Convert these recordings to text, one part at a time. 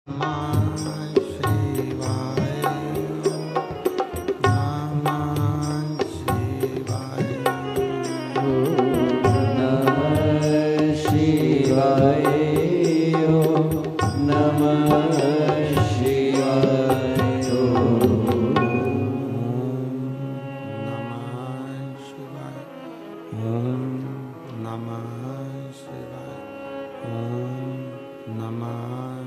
नमः शिवाय। नमः शिवाय। नमः शिवाय। नमः शिवाय। नमः शिवाय। ओम नमः शिवाय। ओम नमः शिवाय।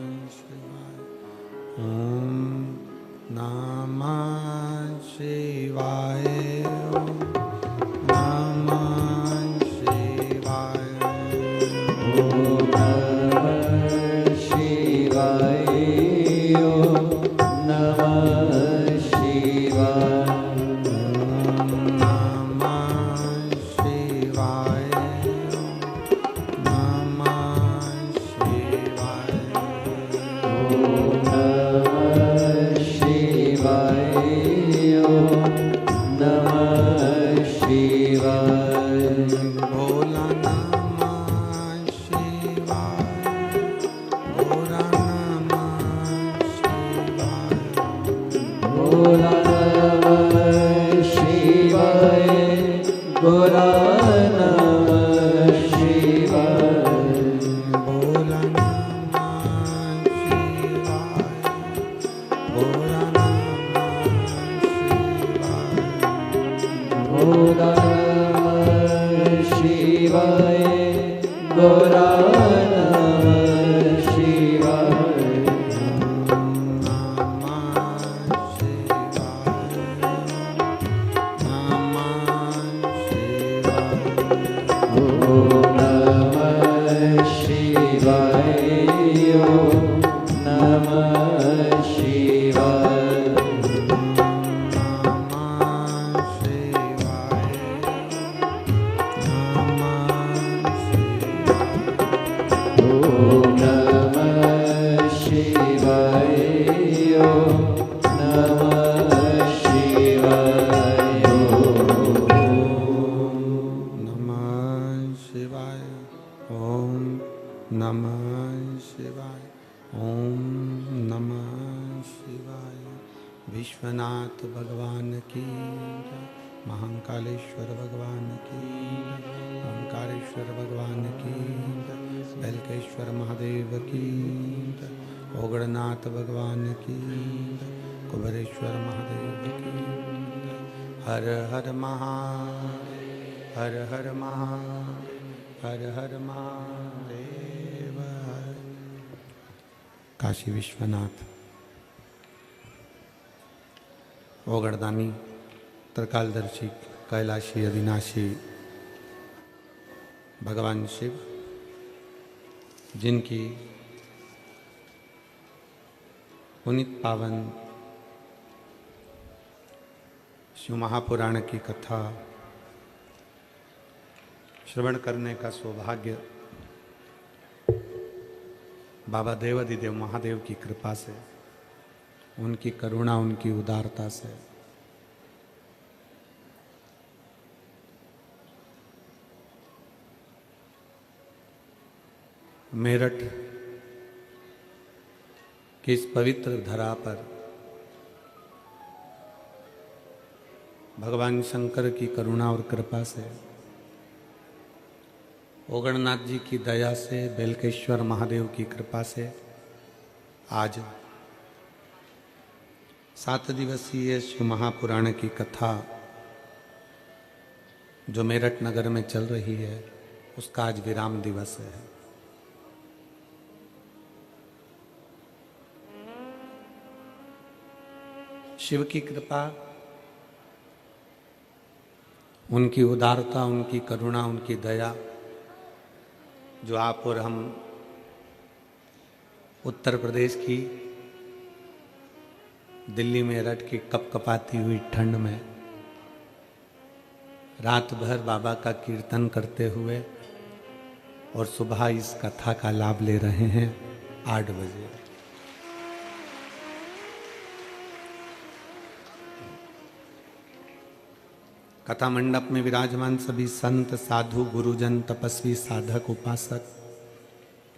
नमः शिवाय। ओम नमः शिवाय। नमः शिवाय। विश्वनाथ भगवान की जय। महाकालेश्वर भगवान की जय। ओंकारेश्वर भगवान की जय। बेलकेश्वर महादेव की जय। ओगड़नाथ भगवान की जय। कुबेरेश्वर महादेव की जय। हर हर महादेव। हर हर महादेव। हर हर महादेव। काशी विश्वनाथ ओगड़दानी त्रिकालदर्शी कैलाशी अविनाशी भगवान शिव, जिनकी पुनीत पावन शिव महापुराण की कथा श्रवण करने का सौभाग्य बाबा देवाधिदेव महादेव की कृपा से, उनकी करुणा, उनकी उदारता से मेरठ की इस पवित्र धरा पर भगवान शंकर की करुणा और कृपा से, ओगड़नाथ जी की दया से, बेलकेश्वर महादेव की कृपा से आज 7 दिवसीय शिव महापुराण की कथा जो मेरठ नगर में चल रही है, उसका आज विराम दिवस है। शिव की कृपा, उनकी उदारता, उनकी करुणा, उनकी दया जो आप और हम उत्तर प्रदेश की दिल्ली मेरठ की कपकपाती हुई ठंड में रात भर बाबा का कीर्तन करते हुए और सुबह इस कथा का लाभ ले रहे हैं 8 बजे। कथा मंडप में विराजमान सभी संत, साधु, गुरुजन, तपस्वी, साधक, उपासक,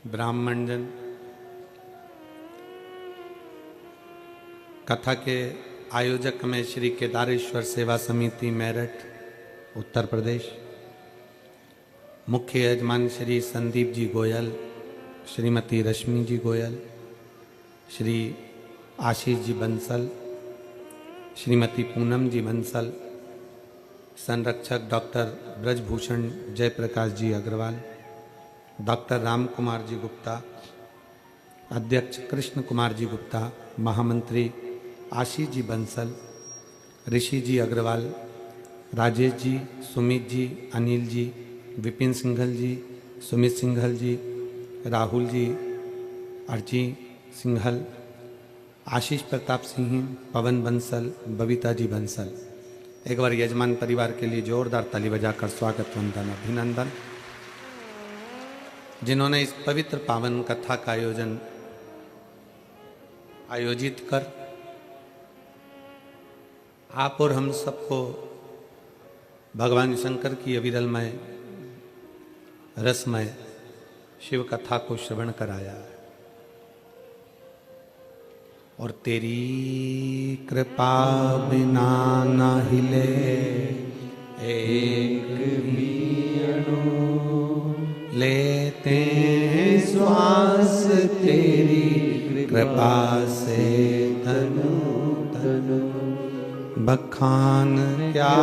ब्राह्मणजन, कथा के आयोजक में श्री केदारेश्वर सेवा समिति मेरठ उत्तर प्रदेश, मुख्य यजमान श्री संदीप जी गोयल, श्रीमती रश्मि जी गोयल, श्री आशीष जी बंसल, श्रीमती पूनम जी बंसल, संरक्षक डॉक्टर ब्रजभूषण जयप्रकाश जी अग्रवाल, डॉक्टर राम कुमार जी गुप्ता, अध्यक्ष कृष्ण कुमार जी गुप्ता, महामंत्री आशीष जी बंसल, ऋषि जी अग्रवाल, राजेश जी, सुमित जी, अनिल जी, विपिन सिंघल जी, सुमित सिंघल जी, राहुल जी, अर्ची सिंघल, आशीष प्रताप सिंह, पवन बंसल, बबीता जी बंसल। एक बार यजमान परिवार के लिए जोरदार ताली बजाकर स्वागत वंदन अभिनंदन। जिन्होंने इस पवित्र पावन कथा का आयोजित कर आप और हम सबको भगवान शंकर की अविरलमय रसमय शिव कथा को श्रवण कराया है। और तेरी कृपा बिना न हिले एक भी अणु, लेते हैं श्वास तेरी कृपा से तनु तनु। बखान क्या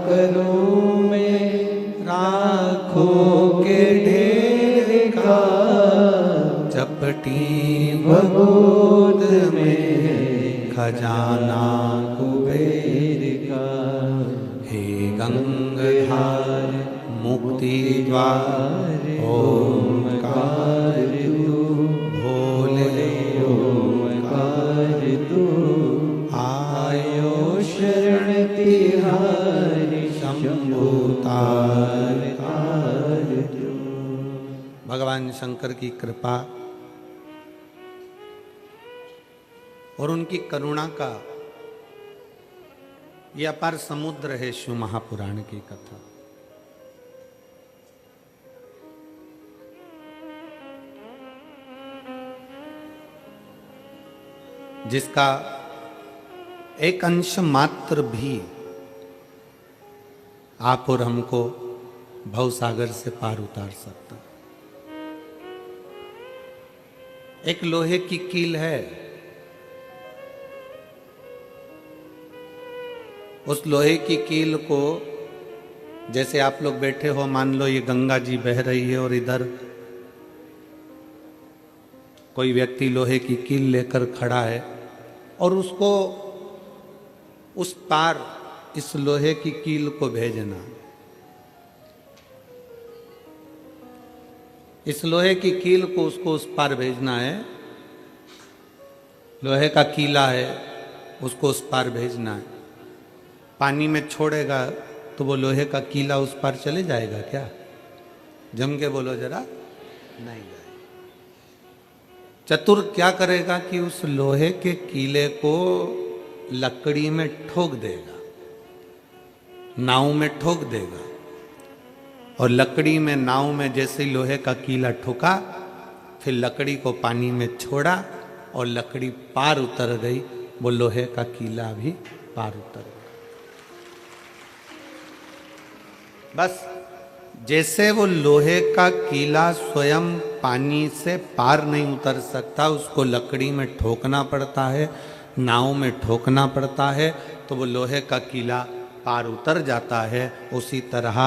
करूं मैं राखों के ढेर का, चपटी भगोद में खजाना कुबेर का। हे गंगाधार मुक्ति द्वार ओमकार तू, भोले ओमकार तू। आयो शरण तिहारी शंभु तार तू। भगवान शंकर की कृपा और उनकी करुणा का यह अपार समुद्र है शिव महापुराण की कथा। जिसका एक अंश मात्र भी आप और हमको भवसागर से पार उतार सकता। एक लोहे की कील है, उस लोहे की कील को जैसे आप लोग बैठे हो, मान लो ये गंगा जी बह रही है और इधर कोई व्यक्ति लोहे की कील लेकर खड़ा है और उसको उस पार इस लोहे की कील को भेजना। इस लोहे की कील को उसको उस पार भेजना है। लोहे का कीला है, उसको उस पार भेजना है। पानी में छोड़ेगा तो वो लोहे का कीला उस पार चले जाएगा क्या? जम के बोलो जरा, नहीं जाएगा। चतुर क्या करेगा कि उस लोहे के कीले को लकड़ी में ठोक देगा, नाव में ठोक देगा। और लकड़ी में नाव में जैसे लोहे का कीला ठोका, फिर लकड़ी को पानी में छोड़ा और लकड़ी पार उतर गई, वो लोहे का कीला भी पार उतर गया। बस जैसे वो लोहे का कीला स्वयं पानी से पार नहीं उतर सकता, उसको लकड़ी में ठोकना पड़ता है, नाव में ठोकना पड़ता है, तो वो लोहे का कीला पार उतर जाता है। उसी तरह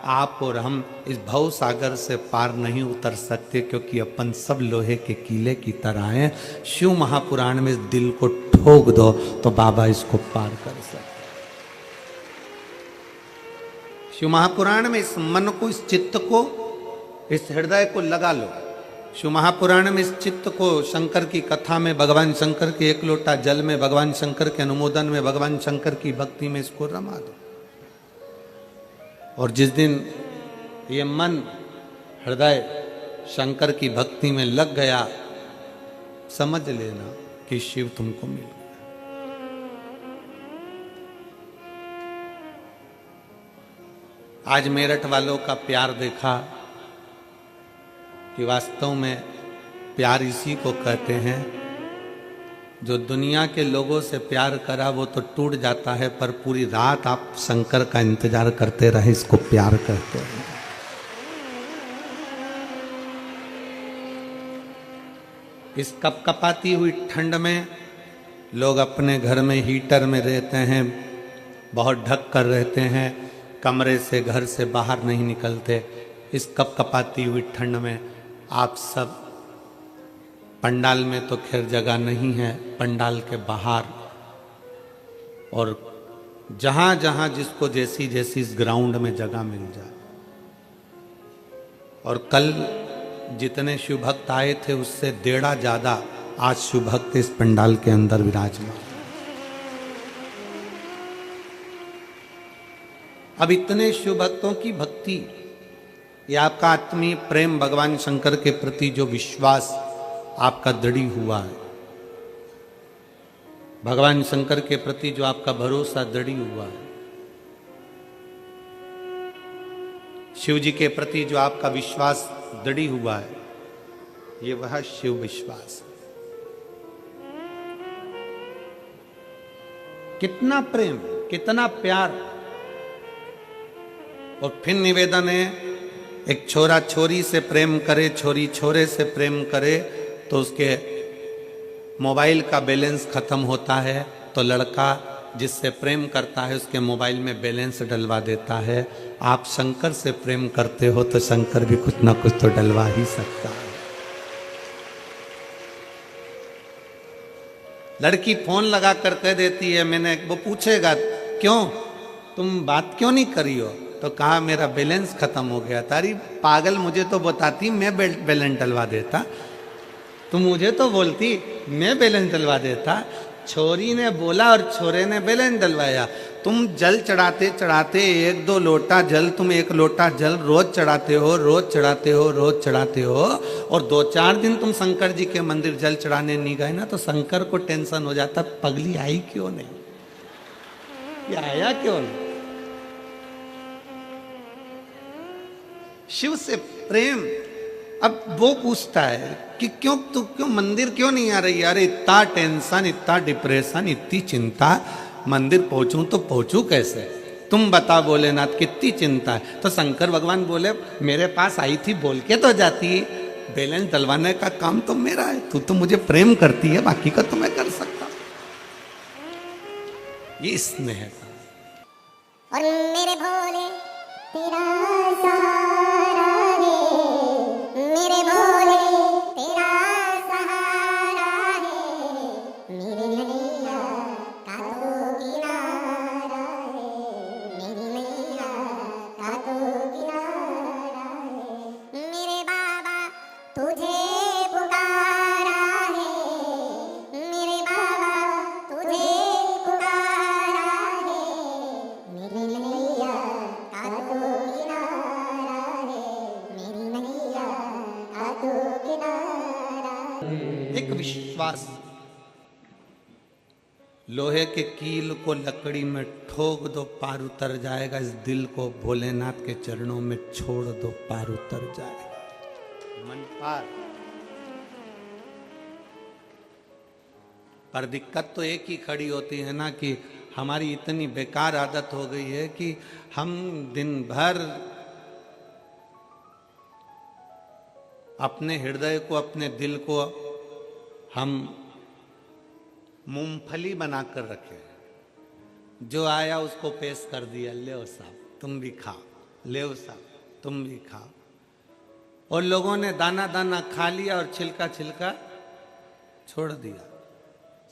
आप और हम इस भव सागर से पार नहीं उतर सकते, क्योंकि अपन सब लोहे के कीले की तरह हैं। शिव महापुराण में इस दिल को ठोक दो तो बाबा इसको पार कर सकते। शिव महापुराण में इस मन को, इस चित्त को, इस हृदय को लगा लो। शिव महापुराण में इस चित्त को शंकर की कथा में, भगवान शंकर के एक लोटा जल में, भगवान शंकर के अनुमोदन में, भगवान शंकर की भक्ति में इसको रमा दो। और जिस दिन ये मन हृदय शंकर की भक्ति में लग गया, समझ लेना कि शिव तुमको मिल गया। आज मेरठ वालों का प्यार देखा कि वास्तव में प्यार इसी को कहते हैं जो दुनिया के लोगों से प्यार करा वो तो टूट जाता है, पर पूरी रात आप शंकर का इंतजार करते रहे, इसको प्यार करते हैं। इस कपकपाती हुई ठंड में लोग अपने घर में हीटर में रहते हैं, बहुत ढक कर रहते हैं, कमरे से घर से बाहर नहीं निकलते। इस कपकपाती हुई ठंड में आप सब, पंडाल में तो खैर जगह नहीं है, पंडाल के बाहर और जहाँ जहाँ जिसको जैसी जैसी इस ग्राउंड में जगह मिल जाए। और कल जितने शिव भक्त आए थे उससे 1.5 ज्यादा आज शिव भक्त इस पंडाल के अंदर विराजमान। अब इतने शिव भक्तों की भक्ति, ये आपका आत्मीय प्रेम भगवान शंकर के प्रति जो विश्वास आपका दृढ़ हुआ है, भगवान शंकर के प्रति जो आपका भरोसा दृढ़ हुआ है, शिव जी के प्रति जो आपका विश्वास दृढ़ हुआ है, ये वह शिव विश्वास है। कितना प्रेम, कितना प्यार। और फिर निवेदन है, एक छोरा छोरी से प्रेम करे, छोरी छोरे से प्रेम करे तो उसके मोबाइल का बैलेंस खत्म होता है, तो लड़का जिससे प्रेम करता है उसके मोबाइल में बैलेंस डलवा देता है। आप शंकर से प्रेम करते हो तो शंकर भी कुछ ना कुछ तो डलवा ही सकता है। लड़की फोन लगा कर कह देती है, मैंने, वो पूछेगा क्यों, तुम बात क्यों नहीं करी हो, तो कहा मेरा बैलेंस खत्म हो गया। तारी पागल, मुझे तो बताती मैं बैलेंस डलवा देता, तुम मुझे तो बोलती मैं बैलेंस डलवा देता। छोरी ने बोला और छोरे ने बैलेंस डलवाया। तुम जल चढ़ाते चढ़ाते 1-2 लोटा जल, तुम 1 लोटा जल रोज चढ़ाते हो, रोज चढ़ाते हो, रोज चढ़ाते हो, और 2-4 दिन तुम शंकर जी के मंदिर जल चढ़ाने नहीं गए ना, तो शंकर को टेंशन हो जाता, पगली आई क्यों नहीं, ये आया क्यों नहीं। शिव से प्रेम। अब वो पूछता है कि क्यों, तू क्यों मंदिर क्यों नहीं आ रही। अरे इतना टेंशन, इतना डिप्रेशन, इतनी चिंता, मंदिर पहुंचूं तो पहुंचूं कैसे, तुम बता भोलेनाथ कितनी चिंता है। तो शंकर भगवान बोले, मेरे पास आई थी बोल के तो जाती, बैलेंस डलवाने का काम तो मेरा है, तू तो मुझे प्रेम करती है, बाकी का तो मैं कर सकता। ये स्नेह था। और मेरे भोले तेरा सहारा है, मेरे भोले तेरा सहारा है, मेरे नैया का तो किनारा है, मेरी नैया का तो किनारा है, मेरे बाबा तुझे पुकारा है, मेरे बाबा तुझे पुकारा है, मेरे नैया का तो किनारा है, मेरी नैया का तो किनारा है। एक विश्वास, लोहे के कील को लकड़ी में ठोक दो पार उतर जाएगा, इस दिल को भोलेनाथ के चरणों में छोड़ दो पार उतर जाएगा, मन पार। पर दिक्कत तो एक ही खड़ी होती है ना, कि हमारी इतनी बेकार आदत हो गई है कि हम दिन भर अपने हृदय को, अपने दिल को हम मूंगफली बनाकर रखे, जो आया उसको पेश कर दिया, ले साहब तुम भी खाओ, ले साहब तुम भी खाओ, और लोगों ने दाना दाना खा लिया और छिलका छिलका छोड़ दिया।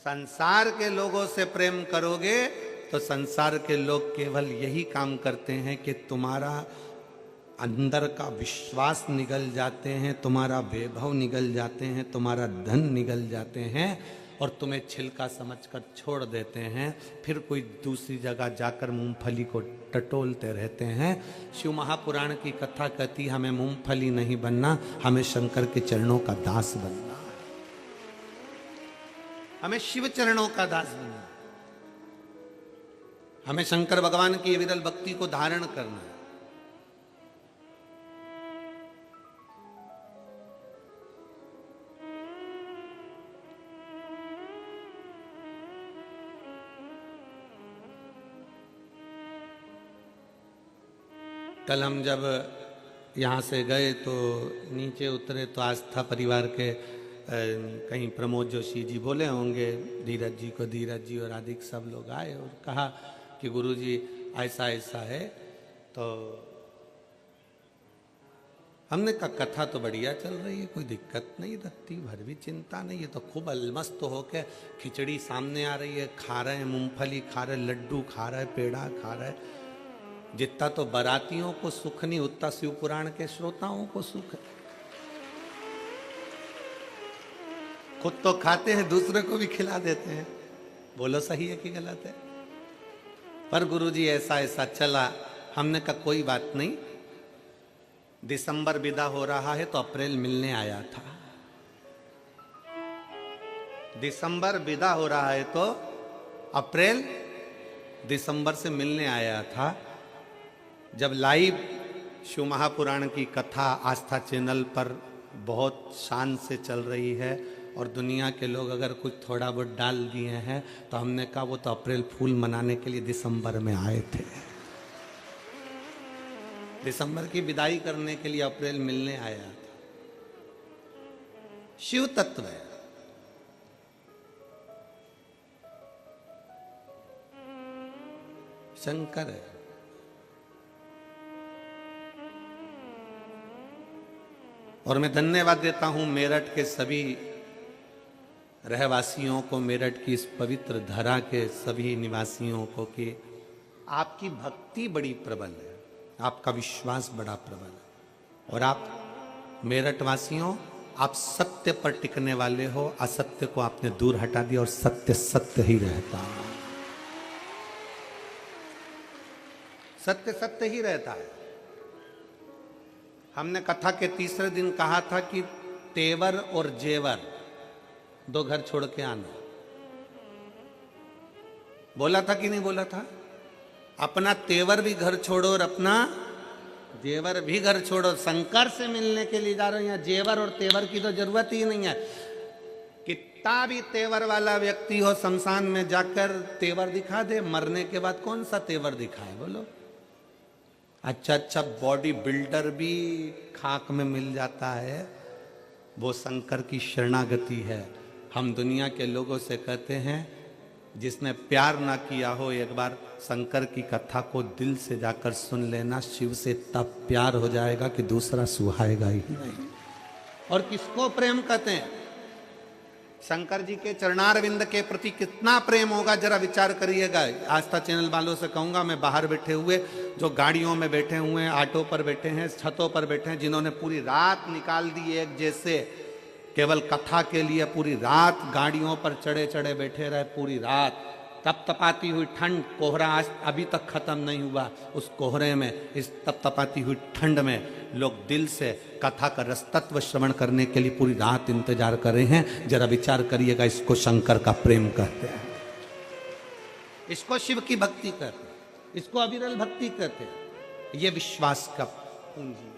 संसार के लोगों से प्रेम करोगे तो संसार के लोग केवल यही काम करते हैं कि तुम्हारा अंदर का विश्वास निगल जाते हैं, तुम्हारा वैभव निगल जाते हैं, तुम्हारा धन निगल जाते हैं, और तुम्हें छिलका समझकर छोड़ देते हैं। फिर कोई दूसरी जगह जाकर मूंगफली को टटोलते रहते हैं। शिव महापुराण की कथा कहती, हमें मूंगफली नहीं बनना, हमें शंकर के चरणों का दास बनना है, हमें शिव चरणों का दास बनना है, हमें शंकर भगवान की विरल भक्ति को धारण करना है। कल हम जब यहाँ से गए तो नीचे उतरे तो आस्था परिवार के कहीं प्रमोद जोशी जी बोले होंगे धीरज जी को, धीरज जी और आदि सब लोग आए और कहा कि गुरुजी ऐसा ऐसा है। तो हमने कहा कथा तो बढ़िया चल रही है, कोई दिक्कत नहीं, रत्ती भर भी चिंता नहीं है। तो खूब अलमस्त होके खिचड़ी सामने आ रही है, खा रहे हैं, मूंगफली खा रहे, लड्डू खा रहे, पेड़ा खा रहे। जितना तो बारातियों को सुख नहीं उतना शिव पुराण के श्रोताओं को सुख है। खुद तो खाते हैं, दूसरे को भी खिला देते हैं। बोलो सही है कि गलत है? पर गुरुजी ऐसा ऐसा चला। हमने कहा कोई बात नहीं, दिसंबर विदा हो रहा है तो अप्रैल मिलने आया था। दिसंबर विदा हो रहा है तो अप्रैल दिसंबर से मिलने आया था। जब लाइव शिव महापुराण की कथा आस्था चैनल पर बहुत शान से चल रही है और दुनिया के लोग अगर कुछ थोड़ा बहुत डाल दिए हैं तो हमने कहा वो तो अप्रैल फूल मनाने के लिए दिसंबर में आए थे। दिसंबर की विदाई करने के लिए अप्रैल मिलने आया था। शिव तत्व है। शंकर है। और मैं धन्यवाद देता हूं मेरठ के सभी रहवासियों को, मेरठ की इस पवित्र धरा के सभी निवासियों को कि आपकी भक्ति बड़ी प्रबल है, आपका विश्वास बड़ा प्रबल है। और आप मेरठ वासियों, आप सत्य पर टिकने वाले हो। असत्य को आपने दूर हटा दिया और सत्य सत्य ही रहता है। सत्य सत्य ही रहता है। हमने कथा के तीसरे दिन कहा था कि तेवर और जेवर दो घर छोड़ के आना। बोला था कि नहीं बोला था? अपना तेवर भी घर छोड़ो और अपना जेवर भी घर छोड़ो। शंकर से मिलने के लिए जा रहे हो, यहाँ जेवर और तेवर की तो जरूरत ही नहीं है। कितना भी तेवर वाला व्यक्ति हो, शमशान में जाकर तेवर दिखा दे, मरने के बाद कौन सा तेवर दिखाए बोलो? अच्छा अच्छा बॉडी बिल्डर भी खाक में मिल जाता है। वो शंकर की शरणागति है। हम दुनिया के लोगों से कहते हैं जिसने प्यार ना किया हो एक बार शंकर की कथा को दिल से जाकर सुन लेना, शिव से तब प्यार हो जाएगा कि दूसरा सुहाएगा ही नहीं। और किसको प्रेम कहते हैं? शंकर जी के चरणारविंद के प्रति कितना प्रेम होगा जरा विचार करिएगा। आस्था चैनल वालों से कहूंगा, मैं बाहर बैठे हुए जो गाड़ियों में बैठे हुए हैं, ऑटो पर बैठे हैं, छतों पर बैठे हैं, जिन्होंने पूरी रात निकाल दी एक जैसे केवल कथा के लिए, पूरी रात गाड़ियों पर चढ़े चढ़े बैठे रहे, पूरी रात तपतपाती हुई ठंड, कोहरा आज अभी तक खत्म नहीं हुआ। उस कोहरे में, इस तपतपाती हुई ठंड में लोग दिल से कथा का रसतत्व श्रवण करने के लिए पूरी रात इंतजार कर रहे हैं। जरा विचार करिएगा, इसको शंकर का प्रेम कहते हैं, इसको शिव की भक्ति कहते हैं, इसको अविरल भक्ति कहते हैं। ये विश्वास का पूंजी है।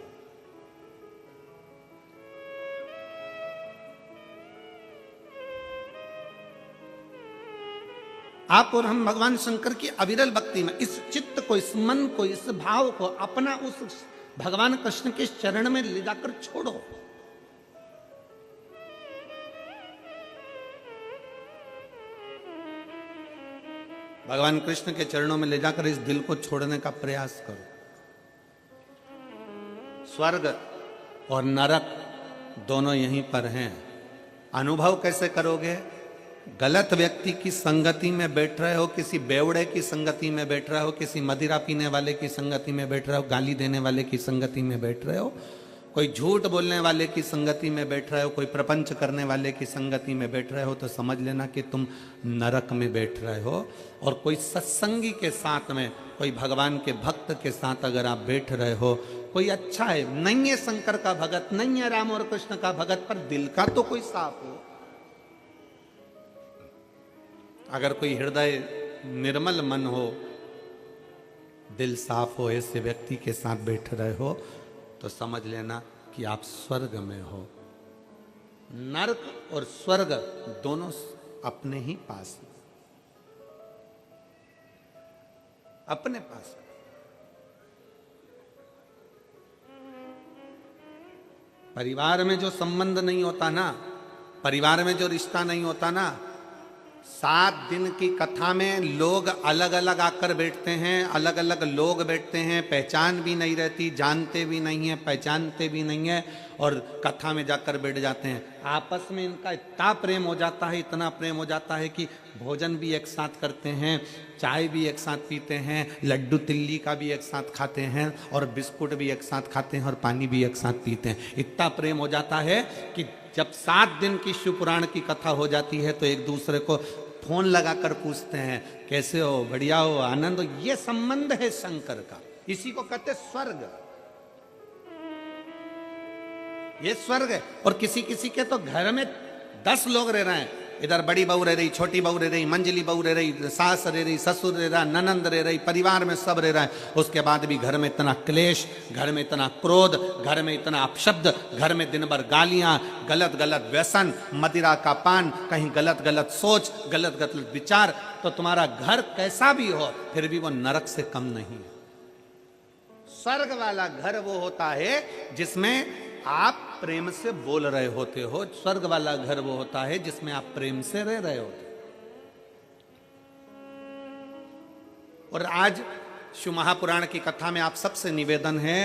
आप और हम भगवान शंकर की अविरल भक्ति में इस चित्त को, इस मन को, इस भाव को अपना उस भगवान कृष्ण के चरण में ले जाकर छोड़ो। भगवान कृष्ण के चरणों में ले जाकर इस दिल को छोड़ने का प्रयास करो। स्वर्ग और नरक दोनों यहीं पर हैं। अनुभव कैसे करोगे? गलत व्यक्ति की संगति में बैठ रहे हो, किसी बेवड़े की संगति में बैठ रहे हो, किसी मदिरा पीने वाले की संगति में बैठ रहे हो, गाली देने वाले की संगति में बैठ रहे हो, कोई झूठ बोलने वाले की संगति में बैठ रहे हो, कोई प्रपंच करने वाले की संगति में बैठ रहे हो, तो समझ लेना कि तुम नरक में बैठ रहे हो। और कोई सत्संगी के साथ में, कोई भगवान के भक्त के साथ अगर आप बैठ रहे हो, कोई अच्छा है, नहीं है शंकर का भगत, नहीं है राम और कृष्ण का भगत, पर दिल का तो कोई साफ हो। अगर कोई हृदय निर्मल मन हो, दिल साफ हो, ऐसे व्यक्ति के साथ बैठ रहे हो तो समझ लेना कि आप स्वर्ग में हो। नरक और स्वर्ग दोनों अपने ही पास हैं, अपने पास। परिवार में जो संबंध नहीं होता ना, परिवार में जो रिश्ता नहीं होता ना, 7 दिन की कथा में लोग अलग अलग आकर बैठते हैं, अलग अलग लोग बैठते हैं, पहचान भी नहीं रहती, जानते भी नहीं है, पहचानते भी नहीं है, और कथा में जाकर बैठ जाते हैं। आपस में इनका इतना प्रेम हो जाता है, इतना प्रेम हो जाता है कि भोजन भी एक साथ करते हैं, चाय भी एक साथ पीते हैं, लड्डू तिल्ली का भी एक साथ खाते हैं, और बिस्कुट भी एक साथ खाते हैं, और पानी भी एक साथ पीते हैं। इतना प्रेम हो जाता है कि जब 7 दिन की शिव पुराण की कथा हो जाती है तो एक दूसरे को फोन लगाकर पूछते हैं, कैसे हो, बढ़िया हो, आनंद हो। ये संबंध है शंकर का, इसी को कहते स्वर्ग। ये स्वर्ग है। और किसी किसी के तो घर में 10 लोग रह रहे हैं, इधर बड़ी बहू रह रही, छोटी बहू रह रही, मंजली बहू रह रही, सास रह रही, ससुर रह रहा, ननंद रह रही, परिवार में सब रह रहा है। उसके बाद भी घर में इतना क्लेश, घर में इतना क्रोध, घर में इतना अपशब्द, घर में दिन भर गालियां, गलत गलत व्यसन, मदिरा का पान, कहीं गलत गलत सोच, गलत गलत विचार। तो तुम्हारा घर कैसा भी हो फिर भी वो नरक से कम नहीं है। स्वर्ग वाला घर वो होता है जिसमें आप प्रेम से बोल रहे होते हो। स्वर्ग वाला घर वो होता है जिसमें आप प्रेम से रह रहे होते हो। और आज शिव महापुराण की कथा में आप सबसे निवेदन है,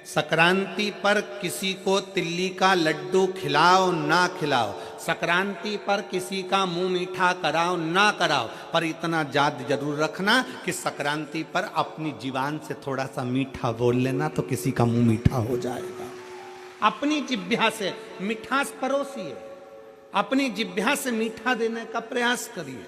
संक्रांति पर किसी को तिल्ली का लड्डू खिलाओ ना खिलाओ, संक्रांति पर किसी का मुंह मीठा कराओ ना कराओ, पर इतना याद जरूर रखना कि संक्रांति पर अपनी जीवान से थोड़ा सा मीठा बोल लेना तो किसी का मुंह मीठा हो जाएगा। अपनी जिह्वा से मिठास परोसिए, अपनी जिह्वा से मीठा देने का प्रयास करिए।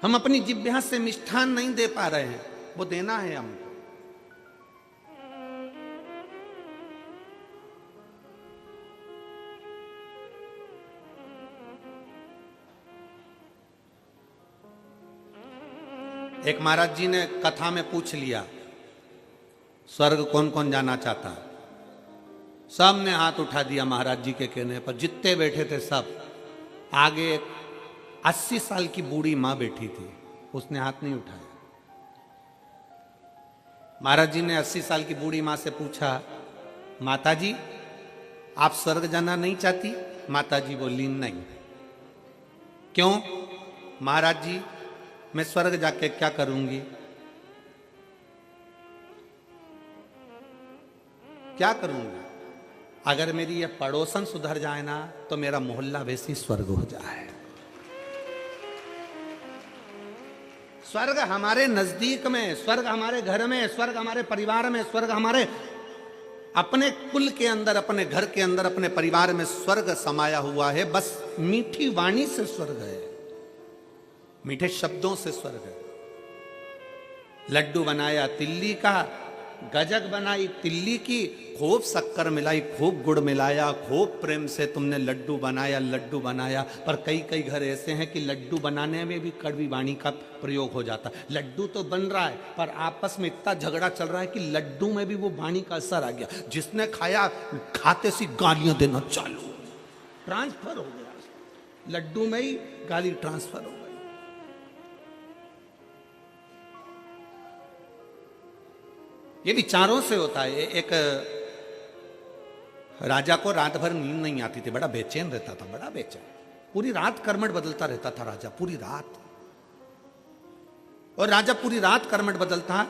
हम अपनी जिह्वा से मिष्ठान नहीं दे पा रहे हैं, वो देना है हमको। एक महाराज जी ने कथा में पूछ लिया, स्वर्ग कौन कौन जाना चाहता है? सब ने हाथ उठा दिया महाराज जी के कहने पर, जितने बैठे थे सब। आगे एक 80 साल की बूढ़ी मां बैठी थी, उसने हाथ नहीं उठाया। महाराज जी ने 80 साल की बूढ़ी मां से पूछा, माता जी आप स्वर्ग जाना नहीं चाहती? माता जी बोली नहीं। क्यों? महाराज जी मैं स्वर्ग जाके क्या करूंगी? क्या करूंगी? अगर मेरी ये पड़ोसन सुधर जाए ना तो मेरा मोहल्ला वैसे ही स्वर्ग हो जाए। स्वर्ग हमारे नजदीक में, स्वर्ग हमारे घर में, स्वर्ग हमारे परिवार में, स्वर्ग हमारे अपने कुल के अंदर, अपने घर के अंदर, अपने परिवार में स्वर्ग समाया हुआ है। बस मीठी वाणी से स्वर्ग है, मीठे शब्दों से स्वर्ग है। लड्डू बनाया तिल्ली का, गजक बनाई तिल्ली की, खूब शक्कर मिलाई, खूब गुड़ मिलाया, खूब प्रेम से तुमने लड्डू बनाया, लड्डू बनाया। पर कई कई घर ऐसे हैं कि लड्डू बनाने में भी कड़वी वाणी का प्रयोग हो जाता है। लड्डू तो बन रहा है पर आपस में इतना झगड़ा चल रहा है कि लड्डू में भी वो वाणी का असर आ गया। जिसने खाया खाते सी गालियां देना चालू, ट्रांसफर हो गया, लड्डू में ही गाली ट्रांसफर हो गई। ये विचारों से होता है। एक राजा को रात भर नींद नहीं आती थी, बड़ा बेचैन रहता था, बड़ा बेचैन, पूरी रात कर्मठ बदलता रहता था राजा, पूरी रात। और राजा पूरी रात कर्मठ बदलता।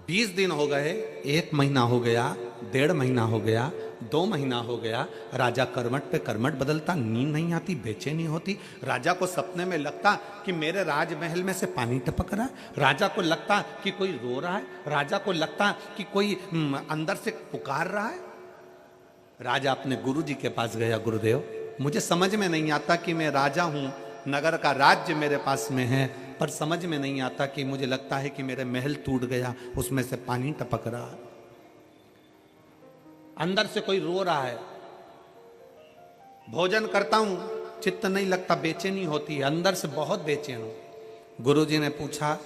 20 दिन हो गए, 1 महीना हो गया, 1.5 महीना हो गया, 2 महीना हो गया, राजा कर्मठ पे कर्मठ बदलता, नींद नहीं आती, बेचैनी होती। राजा को सपने में लगता कि मेरे राजमहल में से पानी टपक रहा है, राजा को लगता कि कोई रो रहा है, राजा को लगता कि कोई अंदर से पुकार रहा है। राजा अपने गुरु जी के पास गया, गुरुदेव मुझे समझ में नहीं आता कि मैं राजा हूं, नगर का राज्य मेरे पास में है, पर समझ में नहीं आता कि मुझे लगता है कि मेरे महल टूट गया, उसमें से पानी टपक रहा है, अंदर से कोई रो रहा है, भोजन करता हूं चित्त नहीं लगता, बेचैनी होती है, अंदर से बहुत बेचैन हूं। गुरुजी ने पूछा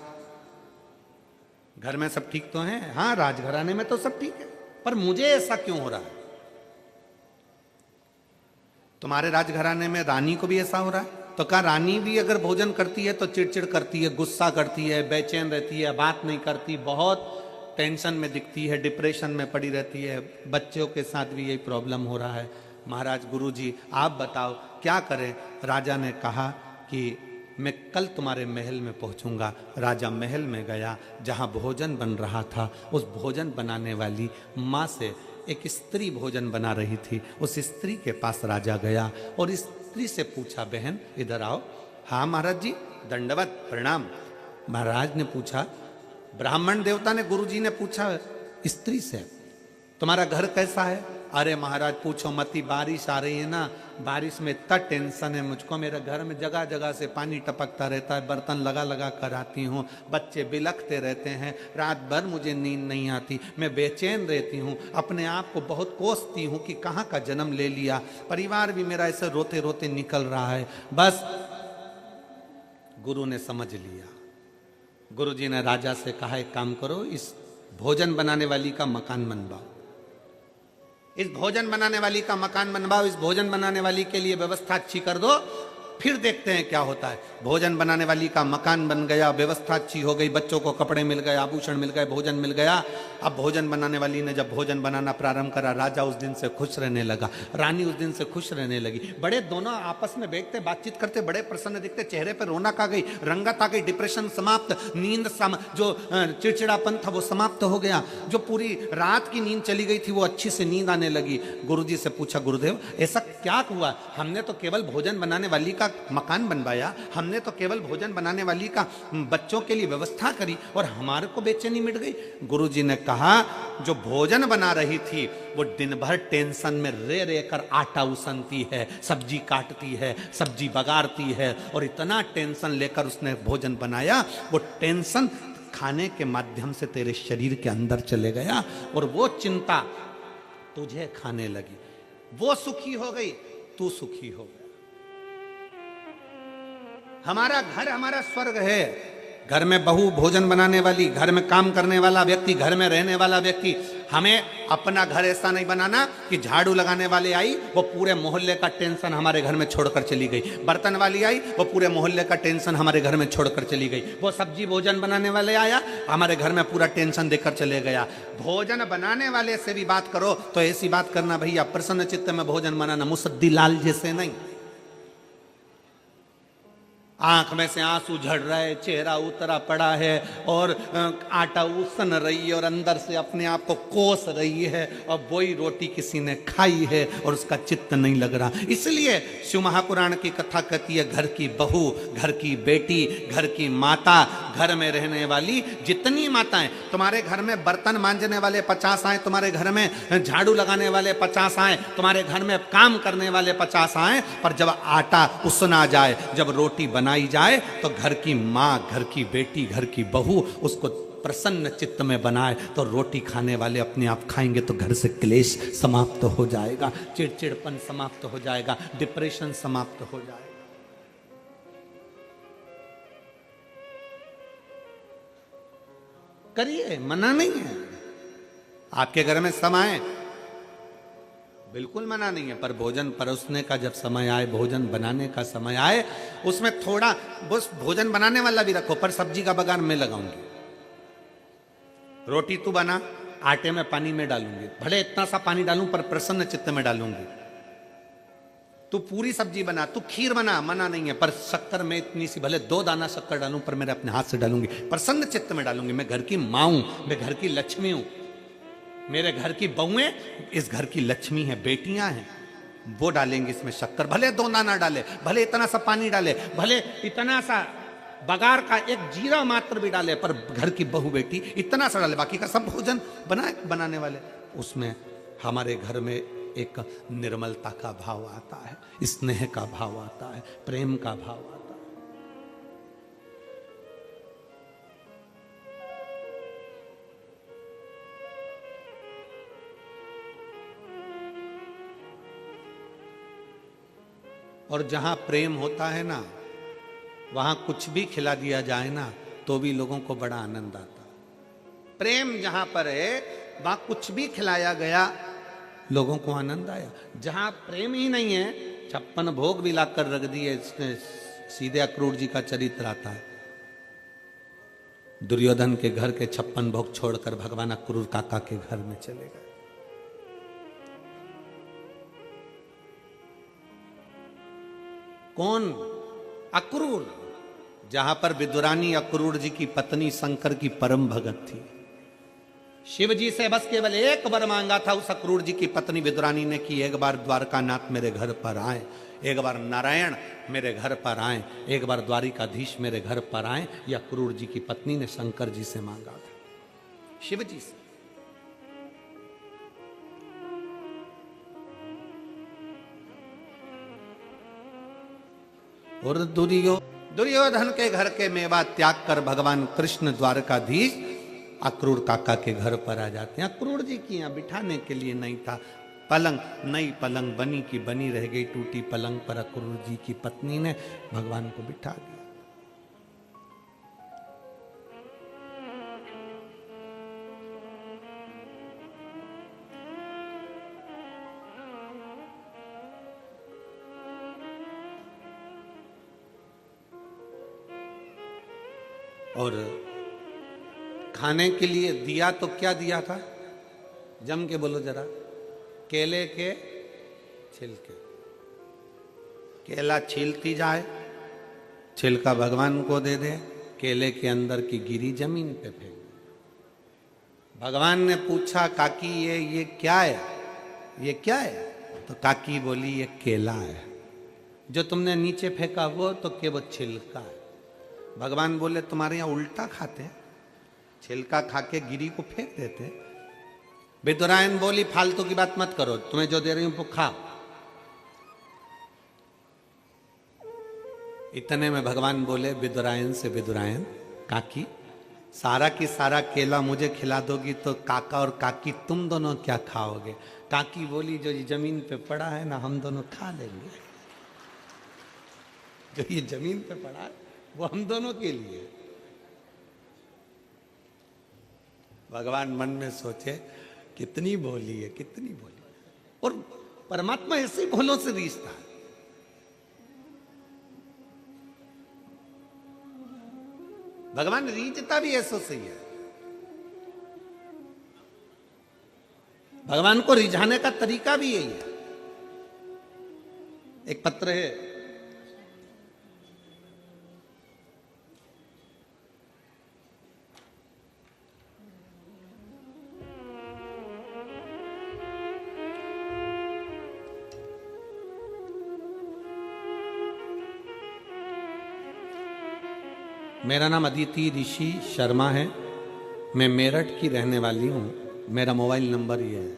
घर में सब ठीक तो हैं? हाँ राजघराने में तो सब ठीक है, पर मुझे ऐसा क्यों हो रहा है? तुम्हारे राजघराने में रानी को भी ऐसा हो रहा है? तो कहा रानी भी अगर भोजन करती है तो चिड़चिड़ करती है, गुस्सा करती है, बेचैन रहती है, बात नहीं करती, बहुत टेंशन में दिखती है, डिप्रेशन में पड़ी रहती है। बच्चों के साथ भी यही प्रॉब्लम हो रहा है। महाराज गुरुजी आप बताओ क्या करें। राजा ने कहा कि मैं कल तुम्हारे महल में पहुंचूंगा। राजा महल में गया, जहां भोजन बन रहा था उस भोजन बनाने वाली माँ से, एक स्त्री भोजन बना रही थी, उस स्त्री के पास राजा गया और स्त्री से पूछा, बहन इधर आओ। हाँ महाराज जी, दंडवत प्रणाम। महाराज ने पूछा, ब्राह्मण देवता ने, गुरुजी ने पूछा स्त्री से, तुम्हारा घर कैसा है? अरे महाराज पूछो मत ही, बारिश आ रही है ना, बारिश में इतना टेंशन है मुझको, मेरे घर में जगह जगह से पानी टपकता रहता है, बर्तन लगा लगा कर आती हूँ, बच्चे बिलखते रहते हैं, रात भर मुझे नींद नहीं आती, मैं बेचैन रहती हूँ, अपने आप को बहुत कोसती हूँ कि कहाँ का जन्म ले लिया, परिवार भी मेरा ऐसे रोते रोते निकल रहा है। बस गुरु ने समझ लिया। गुरुजी ने राजा से कहा, एक काम करो, इस भोजन बनाने वाली का मकान बनवाओ, इस भोजन बनाने वाली का मकान बनवाओ, इस भोजन बनाने वाली के लिए व्यवस्था अच्छी कर दो, फिर देखते हैं क्या होता है। भोजन बनाने वाली का मकान बन गया, व्यवस्था अच्छी हो गई, बच्चों को कपड़े मिल गए, आभूषण मिल गए, भोजन मिल गया। अब भोजन बनाने वाली ने जब भोजन बनाना प्रारंभ करा, राजा उस दिन से खुश रहने लगा, रानी उस दिन से खुश रहने लगी। बड़े दोनों आपस में बैठते बातचीत करते, बड़े प्रसन्न दिखते, चेहरे पर रौनक आ गई, रंगत आ गई, डिप्रेशन समाप्त, नींद जो चिड़चिड़ापन था वो समाप्त हो गया, जो पूरी रात की नींद चली गई थी वो अच्छी से नींद आने लगी। गुरुजी से पूछा, गुरुदेव ऐसा क्या हुआ? हमने तो केवल भोजन बनाने वाली का मकान बनवाया, हमने तो केवल भोजन बनाने वाली का बच्चों के लिए व्यवस्था करी और हमारे को बेचैनी मिट गई। गुरुजी ने कहा, जो भोजन बना रही थी वो दिन भर टेंशन में रे रे कर आटा उसनती है, सब्जी काटती है, सब्जी बगाड़ती है, और इतना टेंशन लेकर उसने भोजन बनाया, वो टेंशन खाने के माध्यम से तेरे शरीर के अंदर चले गया और वो चिंता तुझे खाने लगी। वो सुखी हो गई, तू सुखी हो गया। हमारा घर हमारा स्वर्ग है। घर में बहू भोजन बनाने वाली, घर में काम करने वाला व्यक्ति, घर में रहने वाला व्यक्ति, हमें अपना घर ऐसा नहीं बनाना कि झाड़ू लगाने वाले आई वो पूरे मोहल्ले का टेंशन हमारे घर में छोड़कर चली गई, बर्तन वाली आई वो पूरे मोहल्ले का टेंशन हमारे घर में छोड़कर चली गई, वो सब्जी भोजन बनाने वाले आया हमारे घर में पूरा टेंशन देकर चले गया। भोजन बनाने वाले से भी बात करो तो ऐसी बात करना, भैया प्रसन्न चित्त में भोजन बनाना, मुसद्दी लाल जैसे नहीं। आंख में से आंसू झड़ रहा है, चेहरा उतरा पड़ा है और आटा उसन रही है और अंदर से अपने आप को कोस रही है और वही रोटी किसी ने खाई है और उसका चित्त नहीं लग रहा। इसलिए शिव महापुराण की कथा कहती है, घर की बहू, घर की बेटी, घर की माता, घर में रहने वाली जितनी माताएं, तुम्हारे घर में बर्तन मांजने वाले 50 आए, तुम्हारे घर में झाड़ू लगाने वाले 50 आए, तुम्हारे घर में काम करने वाले 50 आए, पर जब आटा उसना जाए, जब रोटी बनाई जाए तो घर की माँ, घर की बेटी, घर की बहू उसको प्रसन्न चित्त में बनाए तो रोटी खाने वाले अपने आप खाएंगे तो घर से क्लेश समाप्त हो जाएगा, चिड़चिड़पन समाप्त हो जाएगा, डिप्रेशन समाप्त हो जाएगा। करिए, मना नहीं है। आपके घर में समय बिल्कुल मना नहीं है, पर भोजन परोसने का जब समय आए, भोजन बनाने का समय आए, उसमें थोड़ा बस भोजन बनाने वाला भी रखो, पर सब्जी का बगान मैं लगाऊंगी। रोटी तू बना, आटे में पानी में डालूंगी, भले इतना सा पानी डालूं पर प्रसन्न चित्त में डालूंगी। तू पूरी सब्जी बना, तू खीर बना, मना नहीं है, पर शक्कर में इतनी सी, भले 2 दाना शक्कर डालूं पर मेरे अपने हाथ से डालूंगी, प्रसन्न चित्त में डालूंगी। मैं घर की माँ हूं, मैं घर की लक्ष्मी हूं, मेरे घर की बहुएं इस घर की लक्ष्मी है, बेटियां हैं, वो डालेंगे इसमें शक्कर, भले 2 दाना डाले, भले इतना सा पानी डाले, भले इतना सा बगार का एक जीरा मात्र भी डाले, पर घर की बहू बेटी इतना सा डाले, बाकी का सब भोजन बनाने वाले। उसमें हमारे घर में एक निर्मलता का भाव आता है, स्नेह का भाव आता है, प्रेम का भाव आता है। और जहां प्रेम होता है ना, वहां कुछ भी खिला दिया जाए ना तो भी लोगों को बड़ा आनंद आता है। प्रेम जहां पर है वहां कुछ भी खिलाया गया लोगों को आनंद आया। जहां प्रेम ही नहीं है, 56 भोग भी लाकर रख दिए, इसमें सीधे अक्रूर जी का चरित्र आता है। दुर्योधन के घर के 56 भोग छोड़कर भगवान अक्रूर काका के घर में चले गए। कौन? अक्रूर, जहां पर विदुरानी अक्रूर जी की पत्नी शंकर की परम भगत थी। शिव जी से बस केवल एक वर मांगा था उस अक्रूर जी की पत्नी विदुरानी ने कि एक बार द्वारकानाथ मेरे घर पर आए, एक बार नारायण मेरे घर पर आए, एक बार द्वारिकाधीश मेरे घर पर आए। यह अक्रूर जी की पत्नी ने शंकर जी से मांगा था, शिव जी से। और दुर्योधन के घर के मेवा त्याग कर भगवान कृष्ण द्वारकाधीश अक्रूर काका के घर पर आ जाते हैं। अक्रूर जी की यहाँ बिठाने के लिए नहीं था पलंग, नई पलंग बनी की बनी रह गई। टूटी पलंग पर अक्रूर जी की पत्नी ने भगवान को बिठा दिया। और खाने के लिए दिया तो क्या दिया था? जम के बोलो जरा। केले के छिलके। केला छीलती जाए, छिलका भगवान को दे दे, केले के अंदर की गिरी जमीन पे फेंक। भगवान ने पूछा काकी ये क्या है, ये क्या है? तो काकी बोली ये केला है। जो तुमने नीचे फेंका वो तो केवल छिलका है। भगवान बोले तुम्हारे यहाँ उल्टा खाते हैं, छिलका खा के गिरी को फेंक देते। विदुरायन बोली फालतू की बात मत करो, तुम्हें जो दे रही हूं वो खाओ। इतने में भगवान बोले विदुरायन से, विदुरायन काकी सारा की सारा केला मुझे खिला दोगी तो काका और काकी तुम दोनों क्या खाओगे? काकी बोली जो ये जमीन पे पड़ा है ना हम दोनों खा लेंगे। जो ये जमीन पे पड़ा है वो हम दोनों के लिए। भगवान मन में सोचे कितनी भोली है, कितनी भोली है। और परमात्मा ऐसे भोलों से रिश्ता है। भगवान रीझता भी ऐसो से ही है। भगवान को रिझाने का तरीका भी यही है। एक पत्र है, मेरा नाम अदिति ऋषि शर्मा है, मैं मेरठ की रहने वाली हूँ। मेरा मोबाइल नंबर ये है,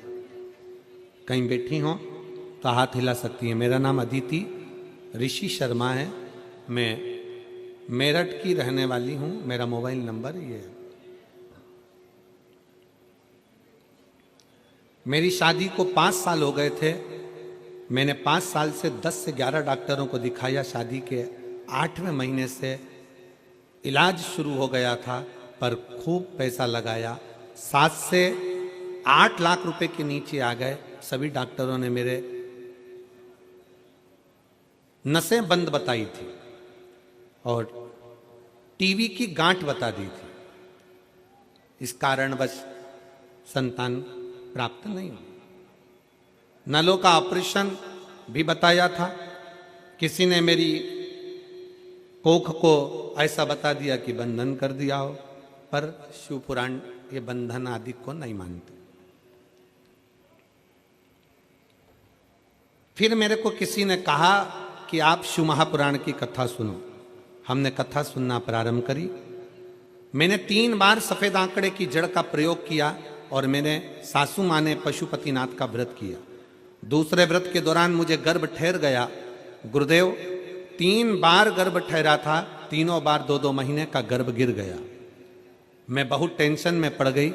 कहीं बैठी हो तो हाथ हिला सकती है। मेरा नाम अदिति ऋषि शर्मा है, मैं मेरठ की रहने वाली हूँ। मेरा मोबाइल नंबर ये है। मेरी शादी को 5 साल हो गए थे। मैंने 5 साल से 10 से 11 डॉक्टरों को दिखाया। शादी के 8वें महीने से इलाज शुरू हो गया था, पर खूब पैसा लगाया। 7 से 8 लाख रुपए के नीचे आ गए। सभी डॉक्टरों ने मेरे नसें बंद बताई थी और टीबी की गांठ बता दी थी। इस कारणवश संतान प्राप्त नहीं हुई। नलों का ऑपरेशन भी बताया था। किसी ने मेरी कोख को ऐसा बता दिया कि बंधन कर दिया हो, पर शिव पुराण ये बंधन आदि को नहीं मानते। फिर मेरे को किसी ने कहा कि आप शिव महापुराण की कथा सुनो। हमने कथा सुनना प्रारंभ करी। मैंने 3 बार सफेद आंकड़े की जड़ का प्रयोग किया और मैंने सासू माँ ने पशुपतिनाथ का व्रत किया। दूसरे व्रत के दौरान मुझे गर्भ ठहर गया। गुरुदेव 3 बार गर्भ ठहरा था, तीनों बार 2-2 महीने का गर्भ गिर गया। मैं बहुत टेंशन में पड़ गई।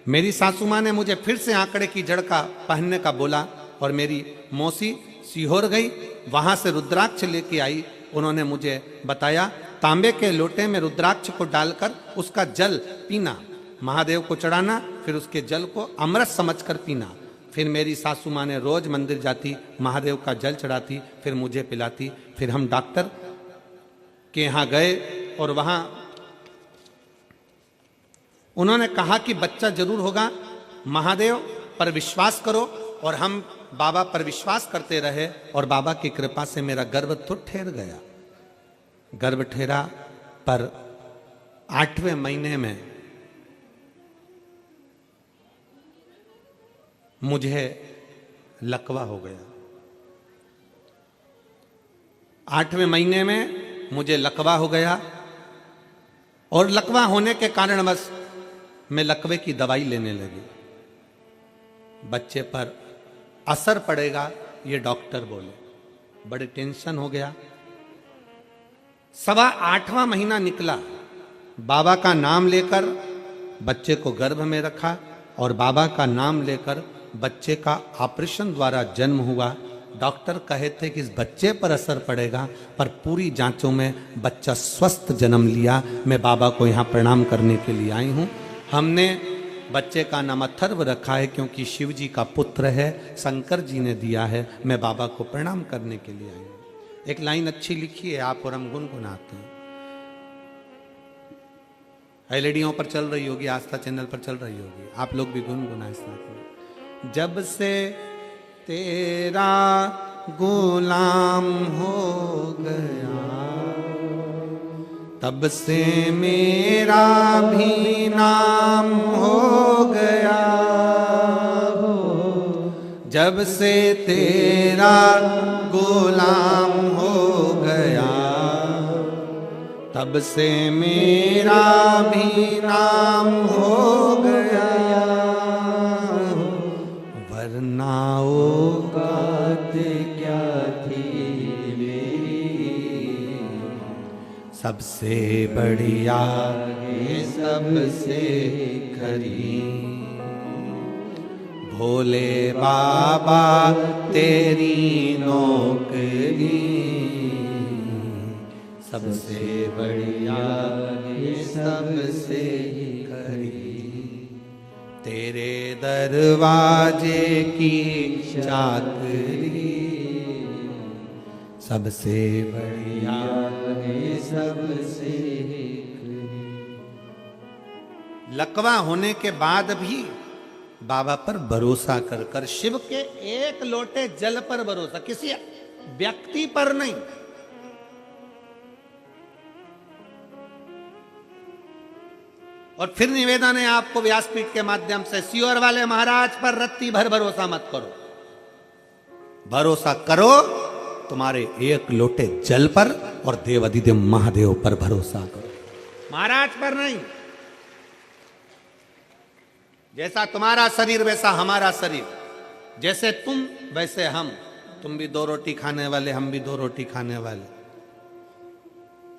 मेरी सासू माँ ने मुझे फिर से आंकड़े की जड़ का पहनने का बोला और मेरी मौसी सीहोर गई, वहां से रुद्राक्ष लेके आई। उन्होंने मुझे बताया तांबे के लोटे में रुद्राक्ष को डालकर उसका जल पीना, महादेव को चढ़ाना, फिर उसके जल को अमृत समझकर पीना। फिर मेरी सासू माँ ने रोज मंदिर जाती, महादेव का जल चढ़ाती, फिर मुझे पिलाती। फिर हम डॉक्टर के यहाँ गए और वहाँ उन्होंने कहा कि बच्चा जरूर होगा, महादेव पर विश्वास करो। और हम बाबा पर विश्वास करते रहे और बाबा की कृपा से मेरा गर्भ तो ठहर गया। गर्भ ठहरा पर 8वें महीने में मुझे लकवा हो गया। 8वें महीने में मुझे लकवा हो गया और लकवा होने के कारण बस मैं लकवे की दवाई लेने लगी। बच्चे पर असर पड़ेगा ये डॉक्टर बोले, बड़े टेंशन हो गया। 8वां महीना निकला, बाबा का नाम लेकर बच्चे को गर्भ में रखा और बाबा का नाम लेकर बच्चे का ऑपरेशन द्वारा जन्म हुआ। डॉक्टर कहे थे कि इस बच्चे पर असर पड़ेगा, पर पूरी जांचों में बच्चा स्वस्थ जन्म लिया। मैं बाबा को यहाँ प्रणाम करने के लिए आई हूँ। हमने बच्चे का नाम अथर्व रखा है क्योंकि शिव जी का पुत्र है, शंकर जी ने दिया है। मैं बाबा को प्रणाम करने के लिए आई हूँ। एक लाइन अच्छी लिखी है आप और हम गुनगुनाते हैं। एलईडीओं पर चल रही होगी, आस्था चैनल पर चल रही होगी, आप लोग भी गुनगुनाएं साथ में। जब से तेरा गुलाम हो गया, तब से मेरा भी नाम हो गया। जब से तेरा गुलाम हो गया, तब से मेरा भी नाम हो गया। वरना औकात क्या थी मेरी, सबसे बढ़िया ये सबसे खरी। भोले बाबा तेरी नौकरी, सबसे बढ़िया ये सबसे खरी। तेरे दरवाजे की चाकरी, सबसे बढ़िया ये सबसे खरी। लकवा होने के बाद भी बाबा पर भरोसा कर कर, शिव के एक लोटे जल पर भरोसा, किसी व्यक्ति पर नहीं। और फिर निवेदन है आपको व्यासपीठ के माध्यम से, सियोर वाले महाराज पर रत्ती भर भरोसा मत करो। भरोसा करो तुम्हारे एक लोटे जल पर और देवाधिदेव महादेव पर भरोसा करो, महाराज पर नहीं। जैसा तुम्हारा शरीर वैसा हमारा शरीर, जैसे तुम वैसे हम। तुम भी 2 रोटी खाने वाले, हम भी 2 रोटी खाने वाले।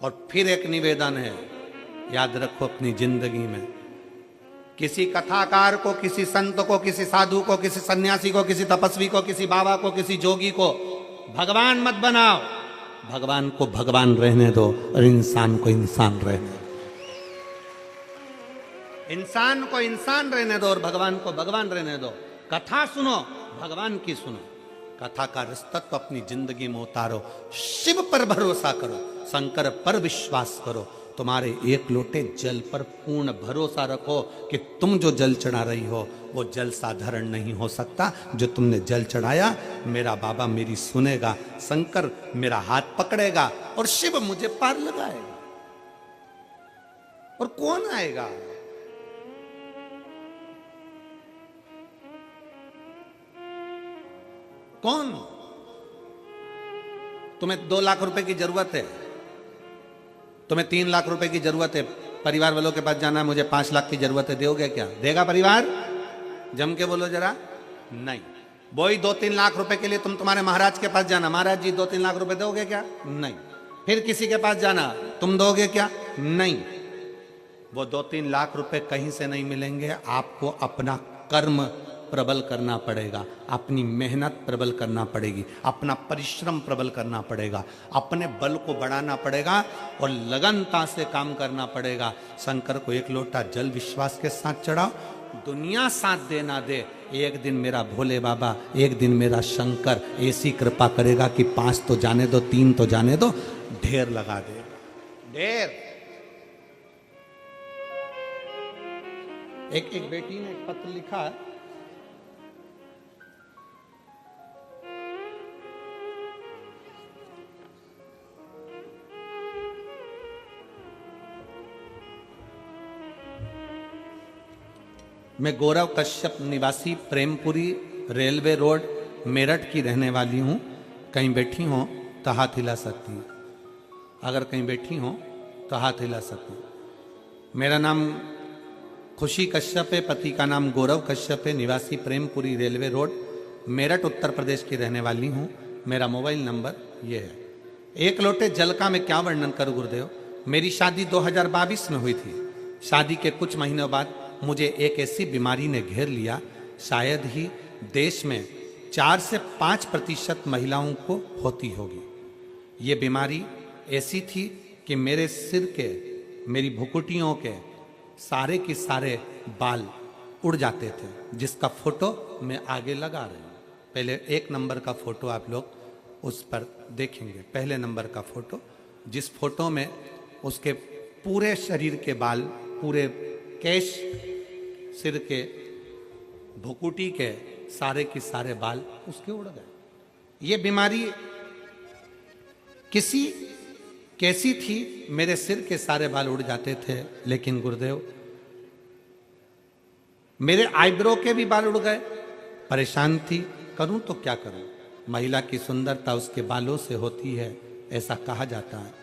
और फिर एक निवेदन है, याद रखो अपनी जिंदगी में, किसी कथाकार को, किसी संत को, किसी साधु को, किसी सन्यासी को, किसी तपस्वी को, किसी बाबा को, किसी जोगी को भगवान मत बनाओ। भगवान को भगवान रहने दो और इंसान को इंसान रहने दो। इंसान को इंसान रहने दो और भगवान को भगवान रहने दो। कथा सुनो, भगवान की सुनो। कथा का रसतत्व अपनी जिंदगी में उतारो। शिव पर भरोसा करो, शंकर पर विश्वास करो। तुम्हारे एक लोटे जल पर पूर्ण भरोसा रखो कि तुम जो जल चढ़ा रही हो वो जल साधारण नहीं हो सकता। जो तुमने जल चढ़ाया, मेरा बाबा मेरी सुनेगा, शंकर मेरा हाथ पकड़ेगा और शिव मुझे पार लगाएगा। और कौन आएगा? कौन? तुम्हें 2 लाख रुपए की जरूरत है, तुम्हें 3 लाख रुपए की जरूरत है, परिवार वालों के पास जाना है, मुझे 5 लाख की जरूरत है, दोगे क्या? देगा परिवार? जम के बोलो जरा। नहीं। वही 2-3 लाख रुपए के लिए तुम तुम्हारे महाराज के पास जाना, महाराज जी 2-3 लाख रुपए दोगे क्या? नहीं। फिर किसी के पास जाना, तुम दोगे क्या? नहीं। वो 2-3 लाख रुपए कहीं से नहीं मिलेंगे। आपको अपना कर्म प्रबल करना पड़ेगा, अपनी मेहनत प्रबल करना पड़ेगी, अपना परिश्रम प्रबल करना पड़ेगा, अपने बल को बढ़ाना पड़ेगा और लगनता से काम करना पड़ेगा। शंकर को एक लोटा जल विश्वास के साथ चढ़ाओ, दुनिया साथ दे ना दे, एक दिन मेरा भोले बाबा, एक दिन मेरा शंकर ऐसी कृपा करेगा कि 5 तो जाने दो, 3 तो जाने दो, ढेर लगा दे, ढेर। एक बेटी ने एक पत्र लिखा है, मैं गौरव कश्यप निवासी प्रेमपुरी रेलवे रोड मेरठ की रहने वाली हूँ। कहीं बैठी हो तो हाथ हिला सकती हैं, अगर कहीं बैठी हो तो हाथ हिला सकती हैं। मेरा नाम खुशी कश्यप है, पति का नाम गौरव कश्यप है, निवासी प्रेमपुरी रेलवे रोड मेरठ उत्तर प्रदेश की रहने वाली हूँ। मेरा मोबाइल नंबर ये है। एक लोटे जल का मैं क्या वर्णन करूँ गुरुदेव। मेरी शादी 2022 में हुई थी। शादी के कुछ महीनों बाद मुझे एक ऐसी बीमारी ने घेर लिया, शायद ही देश में 4 से 5% महिलाओं को होती होगी। ये बीमारी ऐसी थी कि मेरे सिर के, मेरी भुकुटियों के सारे के सारे बाल उड़ जाते थे, जिसका फोटो मैं आगे लगा रही हूँ। पहले 1 नंबर का फोटो आप लोग उस पर देखेंगे। पहले नंबर का फोटो, जिस फोटो में उसके पूरे शरीर के बाल, पूरे केश, सिर के, भुकुटी के सारे के सारे बाल उसके उड़ गए। ये बीमारी कैसी थी, मेरे सिर के सारे बाल उड़ जाते थे, लेकिन गुरुदेव मेरे आईब्रो के भी बाल उड़ गए। परेशान थी, करूं तो क्या करूं। महिला की सुंदरता उसके बालों से होती है, ऐसा कहा जाता है।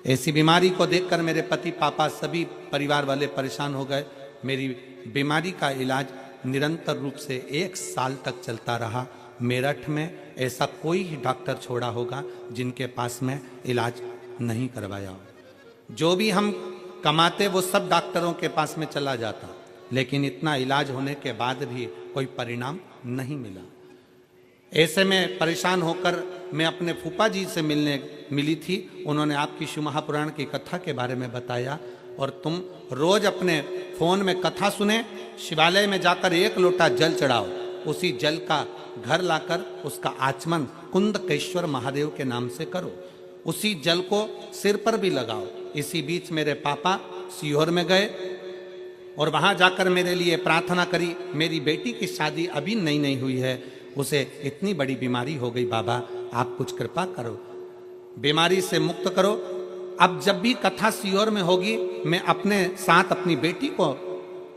ऐसी बीमारी को देखकर मेरे पति, पापा, सभी परिवार वाले परेशान हो गए। मेरी बीमारी का इलाज निरंतर रूप से 1 साल तक चलता रहा। मेरठ में ऐसा कोई ही डॉक्टर छोड़ा होगा जिनके पास में इलाज नहीं करवाया हो। जो भी हम कमाते वो सब डॉक्टरों के पास में चला जाता, लेकिन इतना इलाज होने के बाद भी कोई परिणाम नहीं मिला। ऐसे में परेशान होकर मैं अपने फूफा जी से मिली थी। उन्होंने आपकी शिव महापुराण की कथा के बारे में बताया, और तुम रोज अपने फोन में कथा सुने, शिवालय में जाकर 1 लोटा जल चढ़ाओ, उसी जल का घर लाकर उसका आचमन कुंदकेश्वर महादेव के नाम से करो, उसी जल को सिर पर भी लगाओ। इसी बीच मेरे पापा सीहोर में गए और वहां जाकर मेरे लिए प्रार्थना करी। मेरी बेटी की शादी अभी नई हुई है, उसे इतनी बड़ी बीमारी हो गई, बाबा आप कुछ कृपा करो, बीमारी से मुक्त करो। अब जब भी कथा सीहोर में होगी, मैं अपने साथ अपनी बेटी को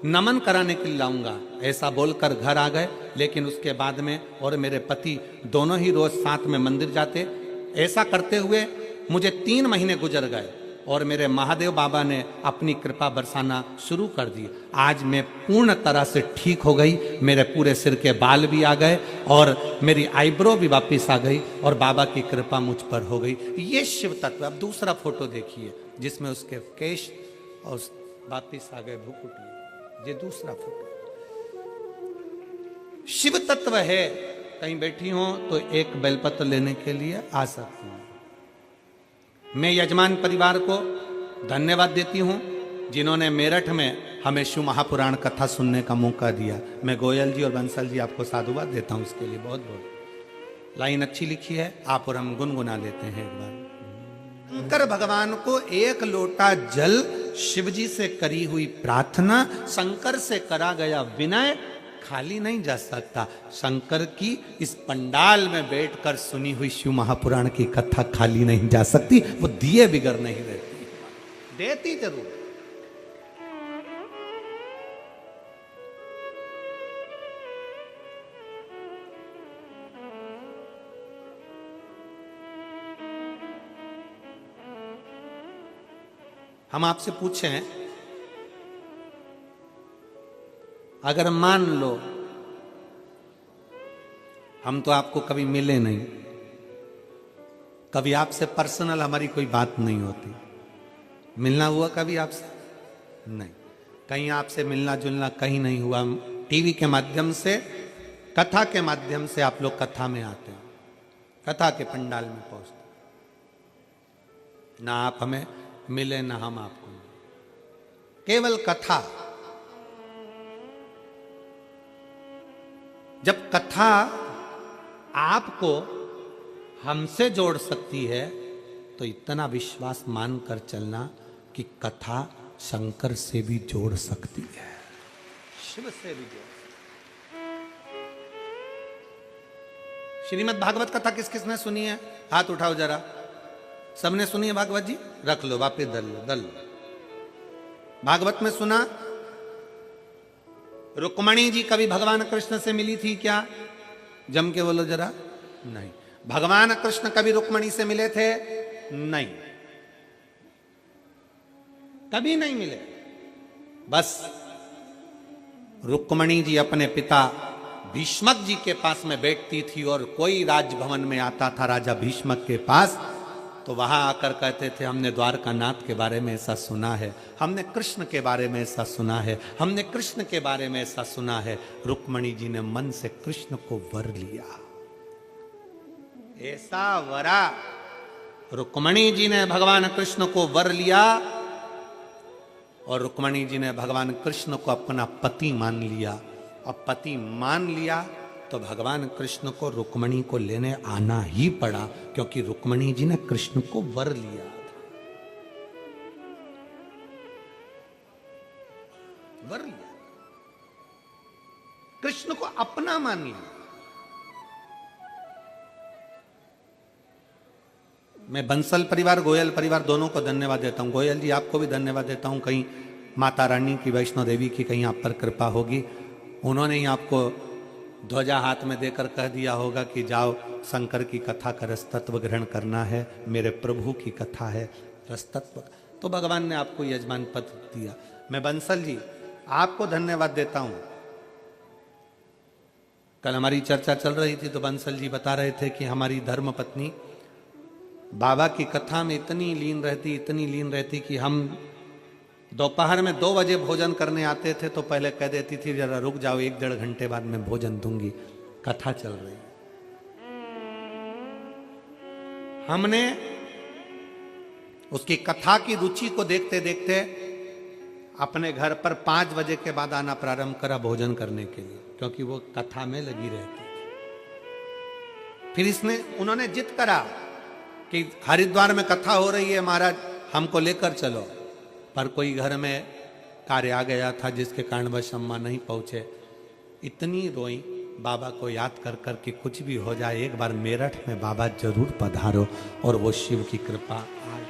नमन कराने के लिए लाऊंगा, ऐसा बोलकर घर आ गए। लेकिन उसके बाद में और मेरे पति दोनों ही रोज साथ में मंदिर जाते। ऐसा करते हुए मुझे 3 महीने गुजर गए और मेरे महादेव बाबा ने अपनी कृपा बरसाना शुरू कर दी। आज मैं पूर्ण तरह से ठीक हो गई, मेरे पूरे सिर के बाल भी आ गए और मेरी आईब्रो भी वापस आ गई और बाबा की कृपा मुझ पर हो गई। ये शिव तत्व। अब दूसरा फोटो देखिए जिसमें उसके केश और वापस आ गए भुकुटी। ये दूसरा फोटो शिव तत्व है। कहीं बैठी हो तो एक बेलपत्र लेने के लिए आ सकती हूँ। मैं यजमान परिवार को धन्यवाद देती हूँ जिन्होंने मेरठ में हमें शिव महापुराण कथा सुनने का मौका दिया। मैं गोयल जी और बंसल जी आपको साधुवाद देता हूँ उसके लिए बहुत बहुत। लाइन अच्छी लिखी है, आप और हम गुनगुना लेते हैं एक बार। शंकर भगवान को 1 लोटा जल, शिव जी से करी हुई प्रार्थना, शंकर से करा गया विनय खाली नहीं जा सकता। शंकर की इस पंडाल में बैठकर सुनी हुई शिव महापुराण की कथा खाली नहीं जा सकती। वो दिए बिगर नहीं रहती, देती जरूर। हम आपसे पूछें, अगर मान लो हम तो आपको कभी मिले नहीं, कभी आपसे पर्सनल हमारी कोई बात नहीं होती, मिलना हुआ कभी आपसे? नहीं, कहीं आपसे मिलना जुलना कहीं नहीं हुआ। टीवी के माध्यम से, कथा के माध्यम से आप लोग कथा में आते हैं, कथा के पंडाल में पहुंचते, ना आप हमें मिले ना हम आपको मिले, केवल कथा। जब कथा आपको हमसे जोड़ सकती है तो इतना विश्वास मानकर चलना कि कथा शंकर से भी जोड़ सकती है, शिव से भी जोड़। श्रीमद् भागवत कथा किस किसने सुनी है? हाथ उठाओ जरा। सबने सुनी है भागवत जी? रख लो, वापिस दल लो। भागवत में सुना? रुक्मणी जी कभी भगवान कृष्ण से मिली थी क्या? जम के बोलो जरा। नहीं। भगवान कृष्ण कभी रुक्मणी से मिले थे? नहीं, कभी नहीं मिले। बस रुक्मणी जी अपने पिता भीष्मक जी के पास में बैठती थी और कोई राजभवन में आता था राजा भीष्मक के पास, तो वहां आकर कहते थे हमने द्वारकानाथ के बारे में ऐसा सुना है, हमने कृष्ण के बारे में ऐसा सुना है, हमने कृष्ण के बारे में ऐसा सुना है। रुक्मणी जी ने मन से कृष्ण को वर लिया। ऐसा वरा रुक्मणी जी ने भगवान कृष्ण को वर लिया और रुक्मणी जी ने भगवान कृष्ण को अपना पति मान लिया। अब पति मान लिया तो भगवान कृष्ण को रुक्मणी को लेने आना ही पड़ा, क्योंकि रुक्मणी जी ने कृष्ण को वर लिया था। वर लिया, कृष्ण को अपना मान लिया। मैं बंसल परिवार, गोयल परिवार दोनों को धन्यवाद देता हूं। गोयल जी आपको भी धन्यवाद देता हूं। कहीं माता रानी की, वैष्णो देवी की कहीं आप पर कृपा होगी, उन्होंने ही आपको ध्वजा हाथ में देकर कह दिया होगा कि जाओ शंकर की कथा का रसतत्व ग्रहण करना है, मेरे प्रभु की कथा है रसतत्व। तो भगवान ने आपको यजमान पद दिया। मैं बंसल जी आपको धन्यवाद देता हूं। कल हमारी चर्चा चल रही थी तो बंसल जी बता रहे थे कि हमारी धर्म पत्नी बाबा की कथा में इतनी लीन रहती कि हम दोपहर में 2 बजे भोजन करने आते थे तो पहले कह देती थी जरा रुक जाओ, 1-1.5 घंटे बाद में भोजन दूंगी, कथा चल रही है। हमने उसकी कथा की रुचि को देखते देखते अपने घर पर 5 बजे के बाद आना प्रारंभ करा भोजन करने के लिए, क्योंकि वो कथा में लगी रहती थी। फिर उन्होंने जिद करा कि हरिद्वार में कथा हो रही है महाराज, हमको लेकर चलो। पर कोई घर में कार्य आ गया था जिसके कारणवश अम्मा नहीं पहुंचे। इतनी रोई बाबा को याद कर कर कि कुछ भी हो जाए एक बार मेरठ में बाबा जरूर पधारो, और वो शिव की कृपा आए।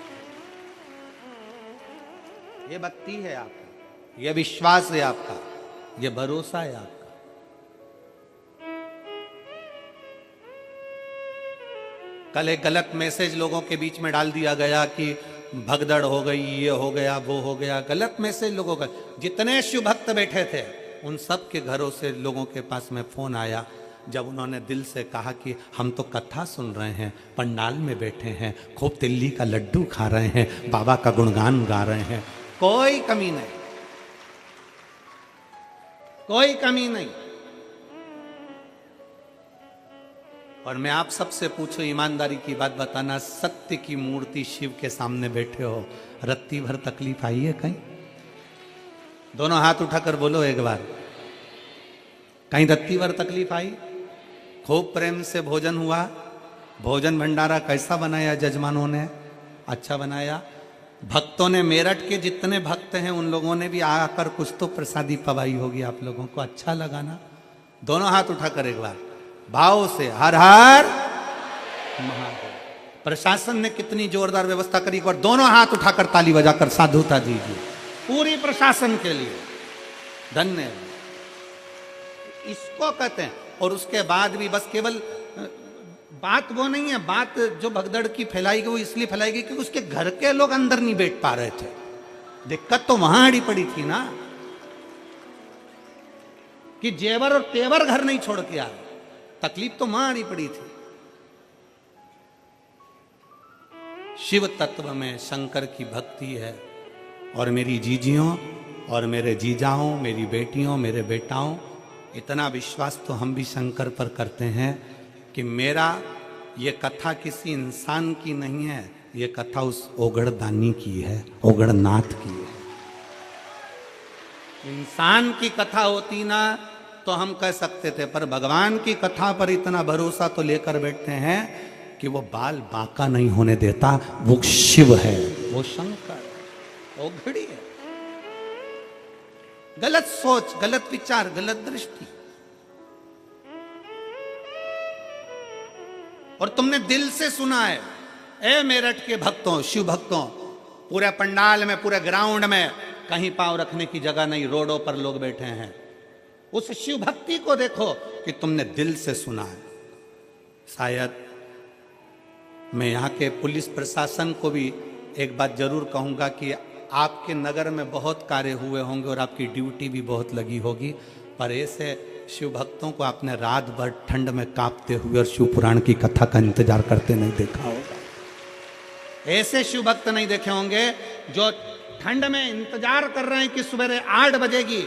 ये भक्ति है आपका, ये विश्वास है आपका, ये भरोसा है आपका। कल एक गलत मैसेज लोगों के बीच में डाल दिया गया कि भगदड़ हो गई, ये हो गया, वो हो गया। गलत मैसेज लोगों का। जितने शिव भक्त बैठे थे उन सब के घरों से लोगों के पास में फोन आया, जब उन्होंने दिल से कहा कि हम तो कथा सुन रहे हैं, पंडाल में बैठे हैं, खूब तिल्ली का लड्डू खा रहे हैं, बाबा का गुणगान गा रहे हैं, कोई कमी नहीं, कोई कमी नहीं। और मैं आप सबसे पूछूं, ईमानदारी की बात बताना, सत्य की मूर्ति शिव के सामने बैठे हो, रत्ती भर तकलीफ आई है कहीं? दोनों हाथ उठाकर बोलो एक बार, कहीं रत्ती भर तकलीफ आई? खूब प्रेम से भोजन हुआ, भोजन भंडारा कैसा बनाया जजमानों ने? अच्छा बनाया। भक्तों ने, मेरठ के जितने भक्त हैं उन लोगों ने भी आकर कुछ तो प्रसादी पवाई होगी आप लोगों को, अच्छा लगा ना? दोनों हाथ उठाकर एक बार भाव से हर हर महादेव। प्रशासन ने कितनी जोरदार व्यवस्था करी, एक बार दोनों हाथ उठाकर ताली बजाकर साधुता दीजिए पूरी प्रशासन के लिए, धन्यवाद। इसको कहते हैं। और उसके बाद भी बस केवल बात वो नहीं है, बात जो भगदड़ की फैलाई गई वो इसलिए फैलाई गई क्योंकि उसके घर के लोग अंदर नहीं बैठ पा रहे थे। दिक्कत तो वहां अड़ी पड़ी थी ना, कि जेवर और तेवर घर नहीं छोड़ के आए, तकलीफ तो वहां अड़ी पड़ी थी। शिव तत्व में शंकर की भक्ति है। और मेरी जीजियों और मेरे जीजाओं, मेरी बेटियों, मेरे बेटाओं, इतना विश्वास तो हम भी शंकर पर करते हैं कि मेरा ये कथा किसी इंसान की नहीं है, ये कथा उस ओगड़दानी की है, ओगड़नाथ की है। इंसान की कथा होती ना तो हम कह सकते थे, पर भगवान की कथा पर इतना भरोसा तो लेकर बैठते हैं कि वो बाल बांका नहीं होने देता। वो शिव है, वो शंकर है, वो घड़ी है। गलत सोच, गलत विचार, गलत दृष्टि, और तुमने दिल से सुना है। ए मेरठ के भक्तों, शिव भक्तों, पूरे पंडाल में, पूरे ग्राउंड में कहीं पांव रखने की जगह नहीं, रोडों पर लोग बैठे हैं। उस शिव भक्ति को देखो कि तुमने दिल से सुना है। शायद मैं यहाँ के पुलिस प्रशासन को भी एक बात जरूर कहूँगा कि आपके नगर में बहुत कार्य हुए होंगे और आपकी ड्यूटी भी बहुत लगी होगी, पर ऐसे शिव भक्तों को आपने रात भर ठंड में कांपते हुए और शिव पुराण की कथा का इंतजार करते नहीं देखा होगा। ऐसे शिव भक्त नहीं देखे होंगे जो ठंड में इंतजार कर रहे हैं कि सवेरे 8 बजेगी,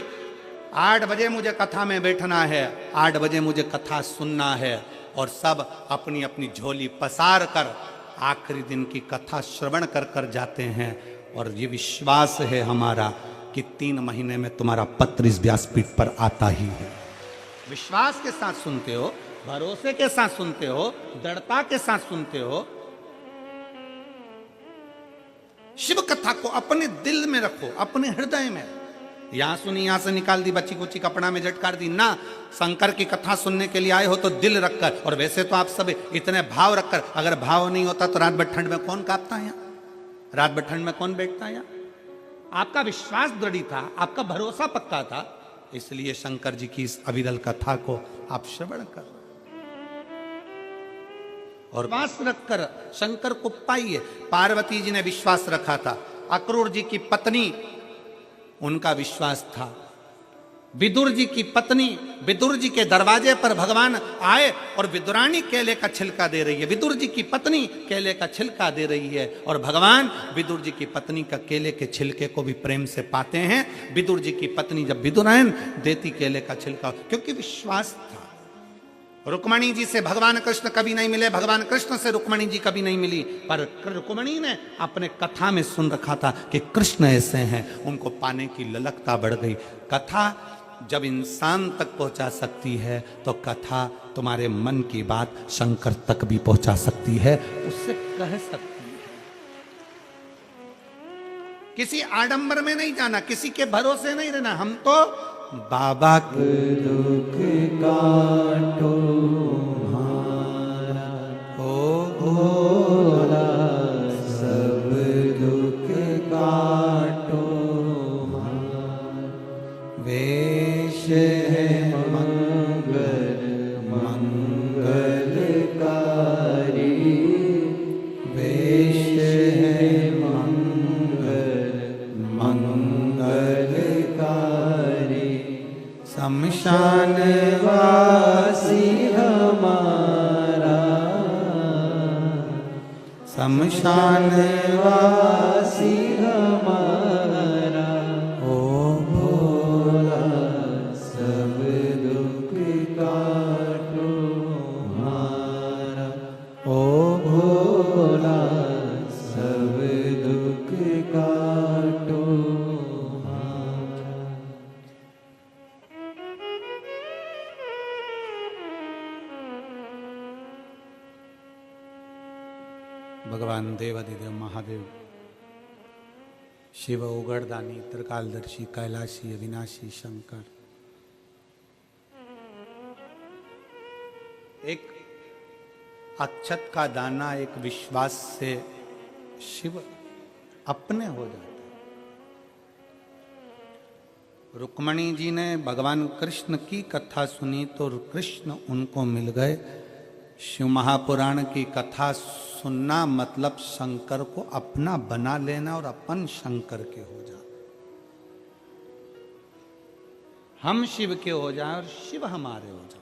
8 बजे मुझे कथा में बैठना है, 8 बजे मुझे कथा सुनना है, और सब अपनी अपनी झोली पसार कर आखिरी दिन की कथा श्रवण कर कर जाते हैं। और ये विश्वास है हमारा कि 3 महीने में तुम्हारा पत्र इस व्यासपीठ पर आता ही है। विश्वास के साथ सुनते हो, भरोसे के साथ सुनते हो, दृढ़ता के साथ सुनते हो। शिव कथा को अपने दिल में रखो, अपने हृदय में। यहां सुनी, यहां से निकाल दी, बच्ची कुची कपड़ा में झटकार दी ना। शंकर की कथा सुनने के लिए आए हो तो दिल रखकर, और वैसे तो आप सब इतने भाव रखकर, अगर भाव नहीं होता तो रात भर ठंड में कौन कांपता है? रात भर ठंड में कौन बैठता है? आपका विश्वास दृढ़ था, आपका भरोसा पक्का था, इसलिए शंकर जी की इस अविरल कथा को आप श्रवण कर और विश्वास रखकर शंकर को पाइए। पार्वती जी ने विश्वास रखा था, अक्रूर जी की पत्नी, उनका विश्वास था। विदुर जी की पत्नी, विदुर जी के दरवाजे पर भगवान आए और विदुरानी केले का छिलका दे रही है। विदुर जी की पत्नी केले का छिलका दे रही है और भगवान विदुर जी की पत्नी का केले के छिलके को भी प्रेम से पाते हैं। विदुर जी की पत्नी जब विदुरायन देती केले का छिलका, क्योंकि विश्वास था। रुक्मणी जी से भगवान कृष्ण कभी नहीं मिले, भगवान कृष्ण से रुक्मणी जी कभी नहीं मिली, पर रुक्मणी ने अपने कथा में सुन रखा था कि कृष्ण ऐसे हैं, उनको पाने की ललकता बढ़ गई। कथा जब इंसान तक पहुंचा सकती है तो कथा तुम्हारे मन की बात शंकर तक भी पहुंचा सकती है, उससे कह सकती है। किसी आडंबर में नहीं जाना, किसी के भरोसे नहीं रहना। हम तो बाबा के दुख काटो हमारा, भोला सब दुख काटो हमारा। वेश है मंगल मंगलकारी, वेश है मंगल मंगलकारी। शमशान वासी हमारा, शमशान वासी हमारा। ओ भोला सब दुख काटो हमारा, ओ भोला सब दुख काटो हमारा। भगवान देवादिदेव महादेव, शिव उगड़दानी, त्रिकालदर्शी, कैलाशी, अविनाशी शंकर, एक अक्षत का दाना, एक विश्वास से शिव अपने हो जाते। रुक्मणी जी ने भगवान कृष्ण की कथा सुनी तो कृष्ण उनको मिल गए। शिव महापुराण की कथा सुनना मतलब शंकर को अपना बना लेना और अपन शंकर के हो जा। हम शिव के हो जाएं और शिव हमारे हो जाए।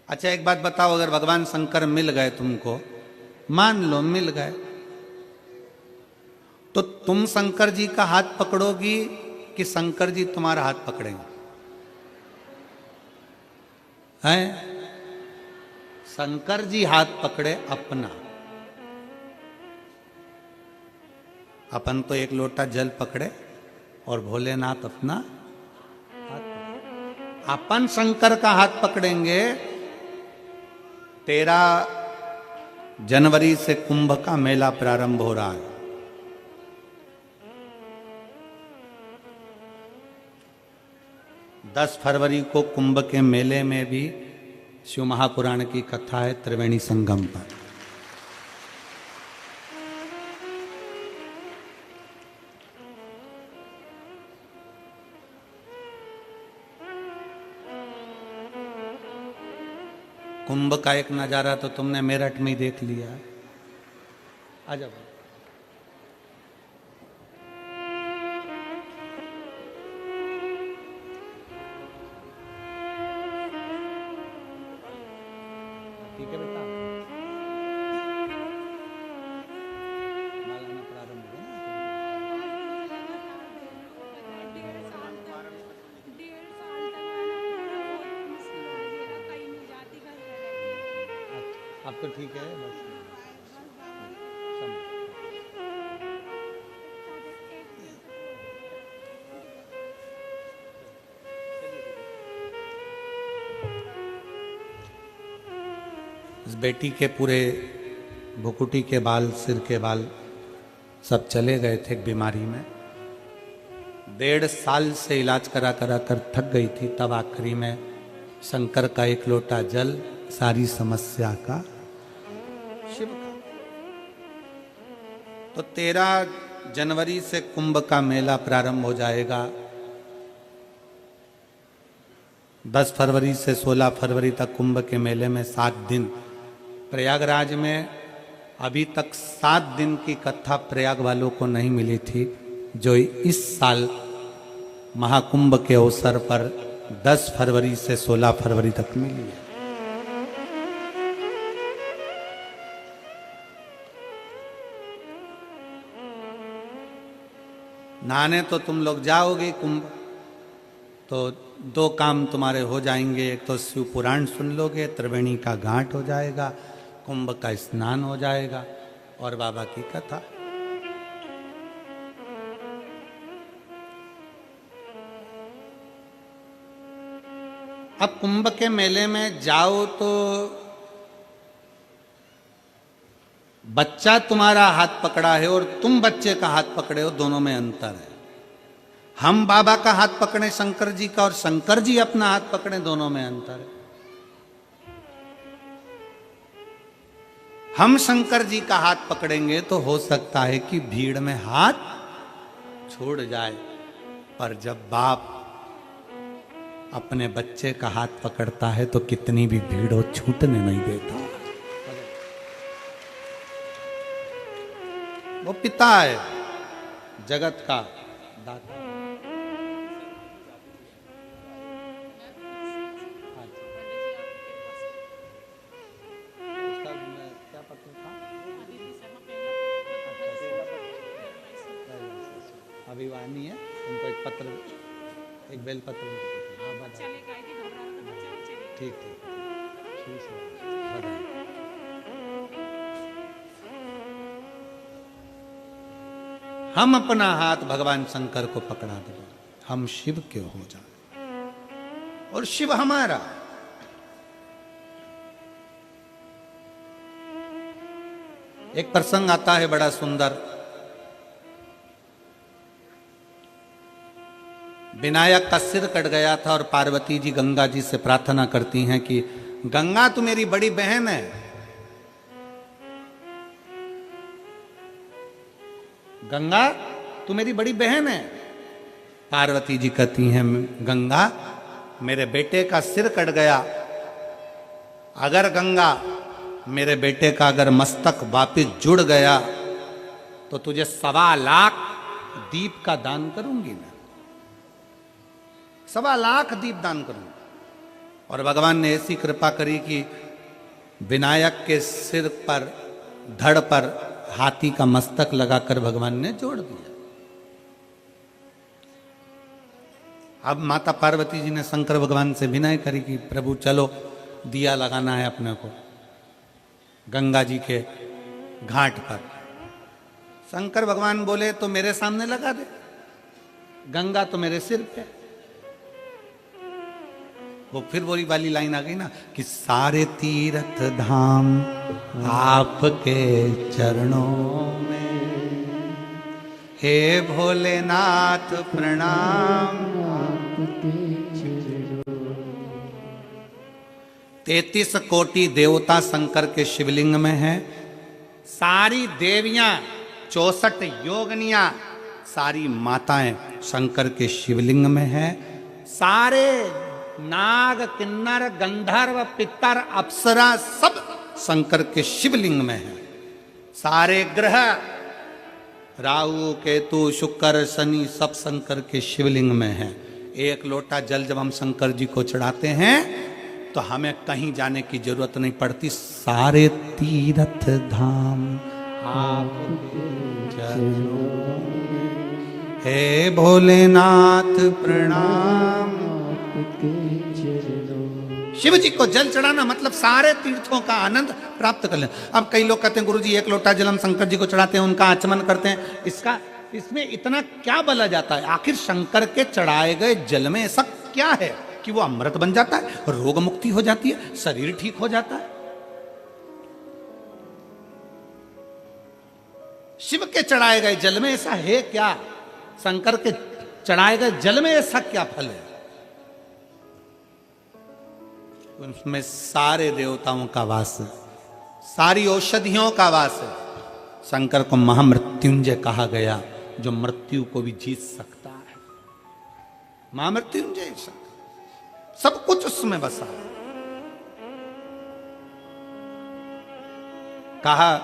अच्छा एक बात बताओ, अगर भगवान शंकर मिल गए तुमको, मान लो मिल गए, तो तुम शंकर जी का हाथ पकड़ोगी कि शंकर जी तुम्हारा हाथ पकड़ेंगे? हैं? शंकर जी हाथ पकड़े अपना, अपन तो एक लोटा जल पकड़े और भोलेनाथ अपना हाथ पकड़े। अपन शंकर का हाथ पकड़ेंगे। 13 जनवरी से कुंभ का मेला प्रारंभ हो रहा है। दस फरवरी को कुंभ के मेले में भी शिव महापुराण की कथा है त्रिवेणी संगम पर। कुंभ का एक नजारा तो तुमने मेरठ में ही देख लिया है। आ जाओ। ठीक है बेटा, मालाना प्रारंभ हो गया ना? अब तो ठीक है बस। इस बेटी के पूरे भुकुटी के बाल, सिर के बाल सब चले गए थे बीमारी में। 1.5 साल से इलाज करा करा कर थक गई थी। तब आखिरी में शंकर का एक लोटा जल सारी समस्या का शिव का। तो 13 जनवरी से कुंभ का मेला प्रारंभ हो जाएगा। 10 फरवरी से 16 फरवरी तक कुंभ के मेले में 7 दिन। प्रयागराज में अभी तक 7 दिन की कथा प्रयाग वालों को नहीं मिली थी, जो इस साल महाकुंभ के अवसर पर 10 फरवरी से 16 फरवरी तक मिली है। नहाने तो तुम लोग जाओगे कुंभ, तो 2 काम तुम्हारे हो जाएंगे। एक तो शिव पुराण सुन लोगे, त्रिवेणी का घाट हो जाएगा, कुंभ का स्नान हो जाएगा और बाबा की कथा। अब कुंभ के मेले में जाओ तो बच्चा तुम्हारा हाथ पकड़ा है और तुम बच्चे का हाथ पकड़े हो, दोनों में अंतर है। हम बाबा का हाथ पकड़े शंकर जी का और शंकर जी अपना हाथ पकड़े, दोनों में अंतर है। हम शंकर जी का हाथ पकड़ेंगे तो हो सकता है कि भीड़ में हाथ छोड़ जाए, पर जब बाप अपने बच्चे का हाथ पकड़ता है तो कितनी भी भीड़ हो छूटने नहीं देता। वो पिता है, जगत का दाता। क्या पत्र था? अभिवानी है, उनको एक पत्र, एक बेल पत्र। ठीक ठीक ठीक है। हम अपना हाथ भगवान शंकर को पकड़ा दें, हम शिव के हो जाए और शिव हमारा। एक प्रसंग आता है बड़ा सुंदर। विनायक का सिर कट गया था और पार्वती जी गंगा जी से प्रार्थना करती हैं कि गंगा तू मेरी बड़ी बहन है, गंगा तू मेरी बड़ी बहन है। पार्वती जी कहती हैं गंगा मेरे बेटे का सिर कट गया, अगर गंगा मेरे बेटे का अगर मस्तक वापिस जुड़ गया तो तुझे 1.25 लाख दीप का दान करूंगी मैं, 1.25 लाख दीप दान करूंगी। और भगवान ने ऐसी कृपा करी कि विनायक के सिर पर, धड़ पर हाथी का मस्तक लगाकर भगवान ने जोड़ दिया। अब माता पार्वती जी ने शंकर भगवान से विनय करी कि प्रभु चलो दिया लगाना है अपने को गंगा जी के घाट पर। शंकर भगवान बोले तो मेरे सामने लगा दे, गंगा तो मेरे सिर पे। वो फिर वही वाली लाइन आ गई ना कि सारे तीर्थ धाम आपके चरणों में, हे भोलेनाथ प्रणाम। 33 कोटि देवता शंकर के शिवलिंग में है। सारी देवियां 64 योगनियां, सारी माताएं शंकर के शिवलिंग में है। सारे नाग किन्नर गंधर्व पितर अप्सरा सब शंकर के शिवलिंग में है। सारे ग्रह राहु केतु शुक्र शनि सब शंकर के शिवलिंग में है। एक लोटा जल जब हम शंकर जी को चढ़ाते हैं तो हमें कहीं जाने की जरूरत नहीं पड़ती। सारे तीर्थ धाम आपके चरणों में, हे भोलेनाथ प्रणाम। शिव जी को जल चढ़ाना मतलब सारे तीर्थों का आनंद प्राप्त कर लेना। अब कई लोग कहते हैं गुरुजी एक लोटा जल हम शंकर जी को चढ़ाते हैं, उनका आचमन करते हैं, इसमें इतना क्या बला जाता है? आखिर शंकर के चढ़ाए गए जल में ऐसा क्या है कि वो अमृत बन जाता है, रोग मुक्ति हो जाती है, शरीर ठीक हो जाता है? शिव के चढ़ाए गए जल में ऐसा है क्या? शंकर के चढ़ाए गए जल में ऐसा क्या फल है? उसमें सारे देवताओं का वास है, सारी औषधियों का वास है। शंकर को महामृत्युंजय कहा गया, जो मृत्यु को भी जीत सकता है। महामृत्युंजय सब कुछ उसमें बसा। कहा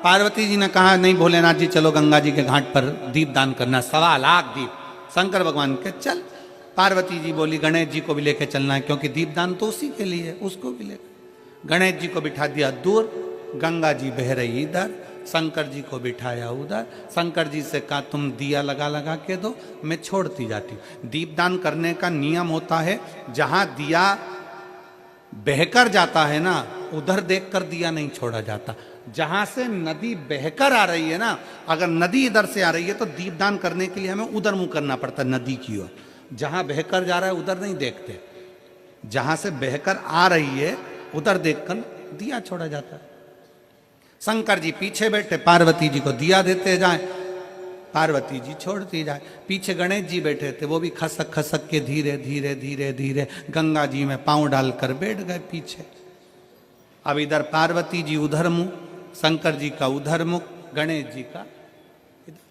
पार्वती जी ने कहा नहीं भोलेनाथ जी चलो गंगा जी के घाट पर दीप दान करना, 1.25 लाख दीप। शंकर भगवान के चल। पार्वती जी बोली गणेश जी को भी लेके चलना है, क्योंकि दीपदान तो उसी के लिए, उसको भी लेकर। गणेश जी को बिठा दिया दूर, गंगा जी बह रही इधर, शंकर जी को बिठाया उधर। शंकर जी से कहा तुम दिया लगा लगा के दो, मैं छोड़ती जाती हूँ। दीपदान करने का नियम होता है, जहां दिया बहकर जाता है ना उधर देखकर दिया नहीं छोड़ा जाता। जहां से नदी बहकर आ रही है ना, अगर नदी इधर से आ रही है तो दीपदान करने के लिए हमें उधर मुंह करना पड़ता है, नदी की ओर। जहां बहकर जा रहा है उधर नहीं देखते, जहां से बहकर आ रही है उधर देखकर दिया छोड़ा जाता है। शंकर जी पीछे बैठे, पार्वती जी को दिया देते जाए, पार्वती जी छोड़ती जाए। पीछे गणेश जी बैठे थे, वो भी खसक खसक के धीरे धीरे धीरे धीरे गंगा जी में पांव डालकर बैठ गए पीछे। अब इधर पार्वती जी उधर मुंह, शंकर जी का उधर मुख, गणेश जी का इधर।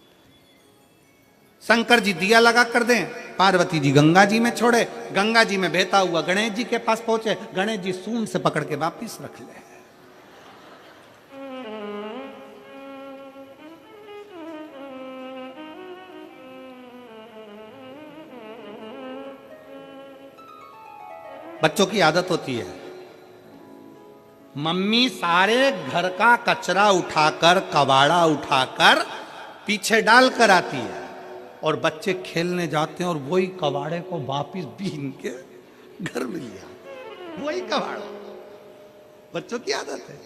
शंकर जी दिया लगा कर दें, पार्वती जी गंगा जी में छोड़े, गंगा जी में बहता हुआ गणेश जी के पास पहुंचे, गणेश जी सूंड से पकड़ के वापिस रख ले। बच्चों की आदत होती है, मम्मी सारे घर का कचरा उठाकर, कबाड़ा उठाकर पीछे डाल कर आती है और बच्चे खेलने जाते हैं और वही कबाड़े को वापिस बीन के घर में लिया, वही कबाड़ा। बच्चों की आदत है।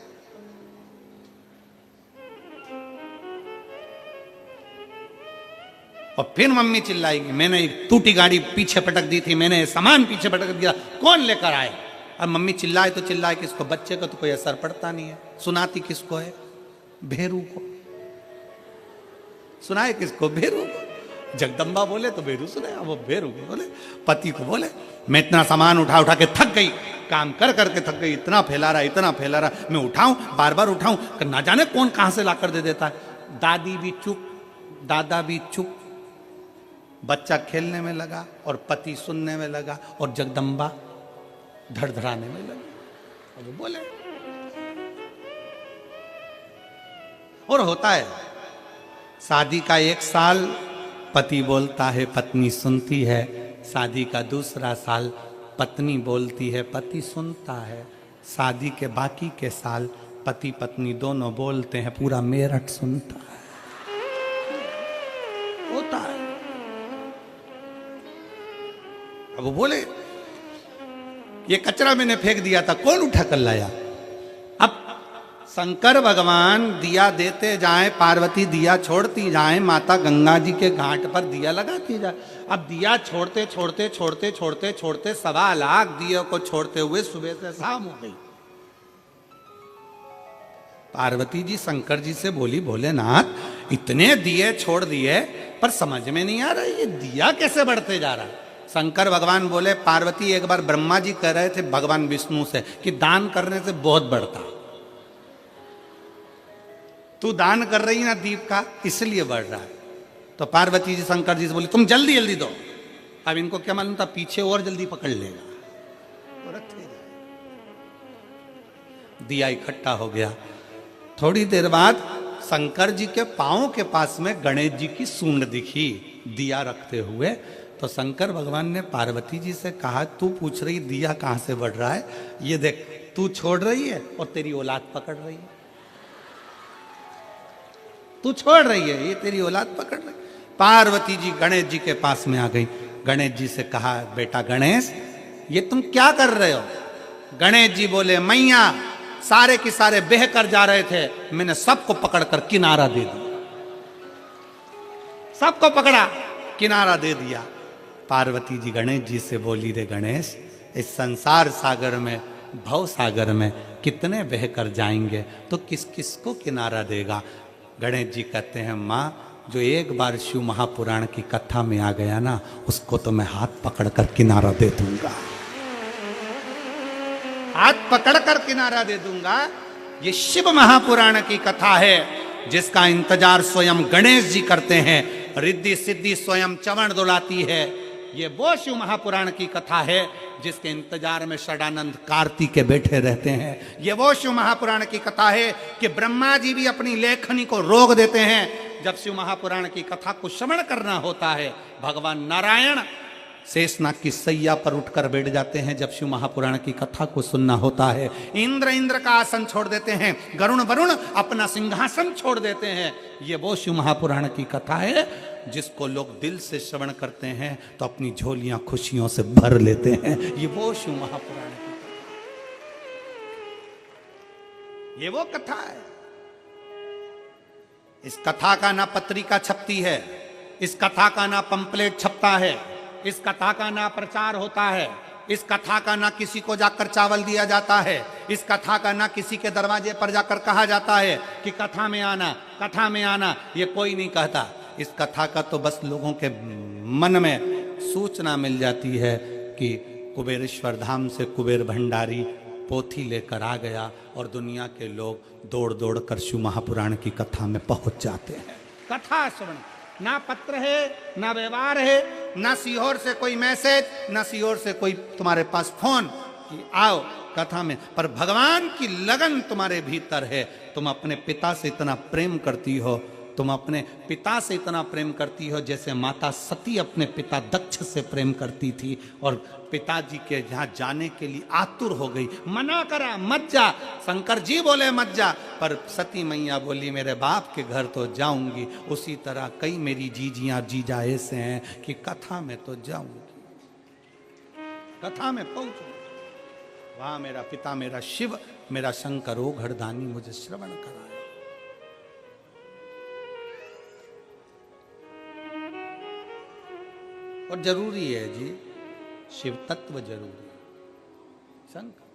और फिर मम्मी चिल्लाएगी मैंने एक टूटी गाड़ी पीछे पटक दी थी, मैंने सामान पीछे पटक दिया, कौन लेकर आए? अब मम्मी चिल्लाए तो चिल्लाए किसको? बच्चे को तो कोई असर पड़ता नहीं है। सुनाती किसको है? भेरू को। सुनाए किसको? भेरू को। जगदम्बा बोले तो भेरू सुने, वो भेरू को बोले, पति को बोले मैं इतना सामान उठा उठा के थक गई, काम कर करके थक गई, इतना फैला रहा इतना फैला रहा, मैं उठाऊं बार बार उठाऊं, ना जाने कौन कहां से लाकर दे देता है। दादी भी चुप, दादा भी चुप, बच्चा खेलने में लगा और पति सुनने में लगा और जगदम्बा धड़धड़ाने में लगी। और वो बोले और होता है शादी का 1 साल पति बोलता है, पत्नी सुनती है। शादी का 2रा साल पत्नी बोलती है, पति सुनता है। शादी के बाकी के साल पति पत्नी दोनों बोलते हैं, पूरा मेरठ सुनता है। होता है। अब वो बोले ये कचरा मैंने फेंक दिया था, कौन उठा कर लाया? अब शंकर भगवान दिया देते जाएं, पार्वती दिया छोड़ती जाएं, माता गंगा जी के घाट पर दिया लगाती जाए। अब दिया छोड़ते छोड़ते छोड़ते छोड़ते छोड़ते 1.25 लाख दिए को छोड़ते हुए सुबह से शाम हो गई। पार्वती जी शंकर जी से बोली, भोलेनाथ इतने दिए छोड़ दिए पर समझ में नहीं आ रहा ये दिया कैसे बढ़ते जा रहा है। शंकर भगवान बोले, पार्वती एक बार ब्रह्मा जी कह रहे थे भगवान विष्णु से कि दान करने से बहुत बढ़ता, तू दान कर रही ना दीप का, इसलिए बढ़ रहा है। तो पार्वती जी शंकर जी से बोली, तुम जल्दी जल्दी दो। अब इनको क्या मालूम था पीछे और जल्दी पकड़ लेगा। दिया इकट्ठा हो गया। थोड़ी देर बाद शंकर जी के पांव के पास में गणेश जी की सूंड दिखी दिया रखते हुए। तो शंकर भगवान ने पार्वती जी से कहा, तू पूछ रही दिया कहां से बढ़ रहा है, ये देख तू छोड़ रही है और तेरी औलाद पकड़ रही है। तू छोड़ रही है, ये तेरी औलाद पकड़ रही। पार्वती जी गणेश जी के पास में आ गई। गणेश जी से कहा, बेटा गणेश ये तुम क्या कर रहे हो। गणेश जी बोले, मैया सारे के सारे बह कर जा रहे थे, मैंने सबको पकड़कर किनारा दे दिया। सबको पकड़ा, किनारा दे दिया। पार्वती जी गणेश जी से बोली, रे गणेश इस संसार सागर में, भव सागर में कितने बह कर जाएंगे तो किस किस को किनारा देगा। गणेश जी कहते हैं, माँ जो एक बार शिव महापुराण की कथा में आ गया ना, उसको तो मैं हाथ पकड़कर किनारा दे दूंगा, हाथ पकड़कर किनारा दे दूंगा। ये शिव महापुराण की कथा है जिसका इंतजार स्वयं गणेश जी करते हैं। रिद्धि सिद्धि स्वयं चवण दुलाती है। ये वो शिव महापुराण की कथा है जिसके इंतजार में षडानंद कार्तिकेय बैठे रहते हैं। ये वो शिव महापुराण की कथा है कि ब्रह्मा जी भी अपनी लेखनी को रोक देते हैं। जब शिव महापुराण की कथा को श्रवण करना होता है, भगवान नारायण शेषनाग की सैया पर उठकर बैठ जाते हैं। जब शिव महापुराण की कथा को सुनना होता है, इंद्र का आसन छोड़ देते हैं, वरुण अपना सिंहासन छोड़ देते हैं। ये वो शिव महापुराण की कथा है जिसको लोग दिल से श्रवण करते हैं तो अपनी झोलियां खुशियों से भर लेते हैं। ये वो शिव महापुराण की कथा, ये वो कथा है। इस कथा का ना पत्रिका छपती है, इस कथा का ना पंपलेट छपता है, इस कथा का ना प्रचार होता है, इस कथा का ना किसी को जाकर चावल दिया जाता है, इस कथा का ना किसी के दरवाजे पर जाकर कहा जाता है कि कथा में आना, कथा में आना। ये कोई नहीं कहता। इस कथा का तो बस लोगों के मन में सूचना मिल जाती है कि कुबेरेश्वर धाम से कुबेर भंडारी पोथी लेकर आ गया और दुनिया के लोग दौड़ दौड़ कर शिव महापुराण की कथा में पहुंच जाते हैं। कथा श्रवण, ना पत्र है, ना व्यवहार है, ना सीहोर से कोई मैसेज, ना सीहोर से कोई तुम्हारे पास फोन कि आओ कथा में। पर भगवान की लगन तुम्हारे भीतर है। तुम अपने पिता से इतना प्रेम करती हो, तुम अपने पिता से इतना प्रेम करती हो जैसे माता सती अपने पिता दक्ष से प्रेम करती थी और पिताजी के जहाँ जाने के लिए आतुर हो गई। मना करा मत जा, शंकर जी बोले मत जा, पर सती मैया बोली मेरे बाप के घर तो जाऊंगी। उसी तरह कई मेरी जीजियाँ जीजा ऐसे हैं कि कथा में तो जाऊंगी, कथा में पहुंचूंगी। वहां मेरा पिता, मेरा शिव, मेरा शंकर ओ घरदानी मुझे श्रवण कराए। और जरूरी है जी, शिव तत्व जरूरी है। शंकर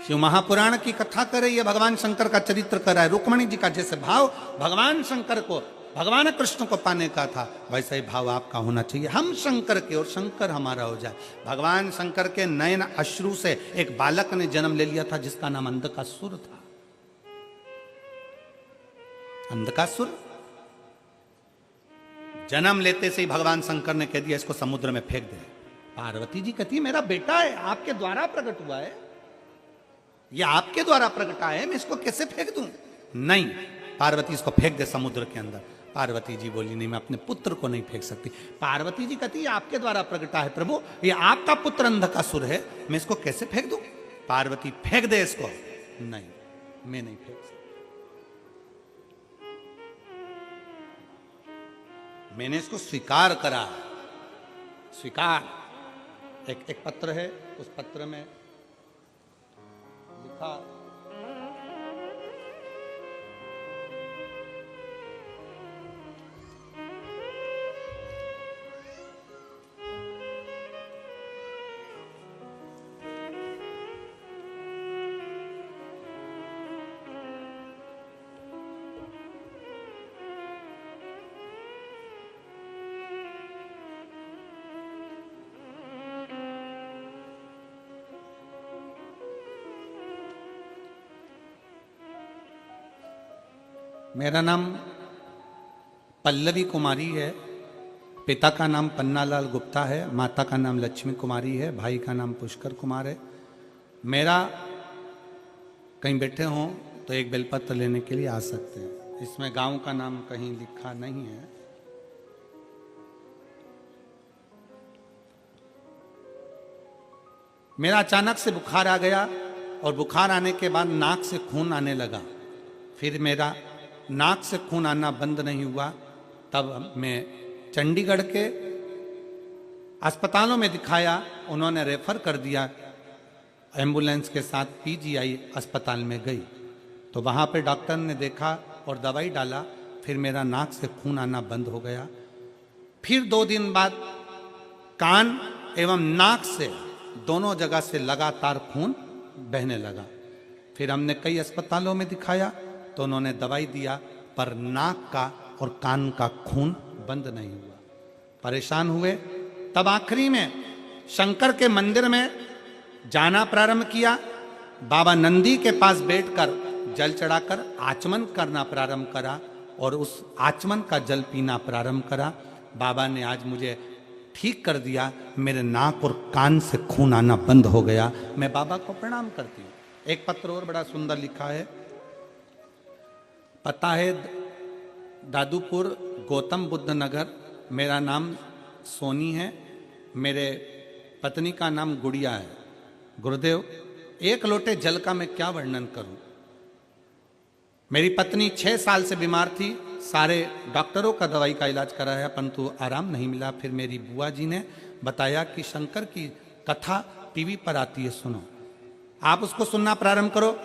शिव महापुराण की कथा करे, ये भगवान शंकर का चरित्र कर रहा है। रुक्मणी जी का जैसे भाव भगवान शंकर को, भगवान कृष्ण को पाने का था, वैसा ही भाव आपका होना चाहिए। हम शंकर के और शंकर हमारा हो जाए। भगवान शंकर के नयन अश्रु से एक बालक ने जन्म ले लिया था जिसका नाम अंधकासुर था। अंधकासुर जन्म लेते से ही भगवान शंकर ने कह दिया इसको समुद्र में फेंक दे। पार्वती जी कहती है मेरा बेटा है, आपके द्वारा प्रकट हुआ है, ये आपके द्वारा प्रकटा है, मैं इसको कैसे फेंक दूं? नहीं, पार्वती इसको फेंक दे समुद्र के अंदर। पार्वती जी बोली नहीं, मैं अपने पुत्र को नहीं फेंक सकती। पार्वती जी कहती है आपके द्वारा प्रकटा है प्रभु, ये आपका पुत्र अंधकासुर है, मैं इसको कैसे फेंक दूं? पार्वती फेंक दे इसको। नहीं, मैं नहीं फेंक सकती, मैंने इसको स्वीकार करा। स्वीकार। एक पत्र है, उस पत्र में बुखार। मेरा नाम पल्लवी कुमारी है। पिता का नाम पन्नालाल गुप्ता है, माता का नाम लक्ष्मी कुमारी है, भाई का नाम पुष्कर कुमार है। मेरा कहीं बैठे हों तो एक बेलपत्र लेने के लिए आ सकते हैं। इसमें गांव का नाम कहीं लिखा नहीं है। मेरा अचानक से बुखार आ गया और बुखार आने के बाद नाक से खून आने लगा। फिर मेरा नाक से खून आना बंद नहीं हुआ। तब मैं चंडीगढ़ के अस्पतालों में दिखाया, उन्होंने रेफर कर दिया। एम्बुलेंस के साथ पीजीआई अस्पताल में गई तो वहाँ पे डॉक्टर ने देखा और दवाई डाला। फिर मेरा नाक से खून आना बंद हो गया। फिर 2 दिन बाद कान एवं नाक से दोनों जगह से लगातार खून बहने लगा। फिर हमने कई अस्पतालों में दिखाया तो उन्होंने दवाई दिया, पर नाक का और कान का खून बंद नहीं हुआ। परेशान हुए। तब आखिरी में शंकर के मंदिर में जाना प्रारंभ किया। बाबा नंदी के पास बैठकर जल चढ़ाकर आचमन करना प्रारंभ करा और उस आचमन का जल पीना प्रारंभ करा। बाबा ने आज मुझे ठीक कर दिया। मेरे नाक और कान से खून आना बंद हो गया। मैं बाबा को प्रणाम करती हूँ। एक पत्र और बड़ा सुंदर लिखा है। पता है दादूपुर, गौतम बुद्ध नगर। मेरा नाम सोनी है, मेरे पत्नी का नाम गुड़िया है। गुरुदेव, 1 लोटे जल का मैं क्या वर्णन करूं। मेरी पत्नी 6 साल से बीमार थी। सारे डॉक्टरों का दवाई का इलाज कराया परंतु आराम नहीं मिला। फिर मेरी बुआ जी ने बताया कि शंकर की कथा टीवी पर आती है, सुनो। आप उसको सुनना प्रारंभ करो।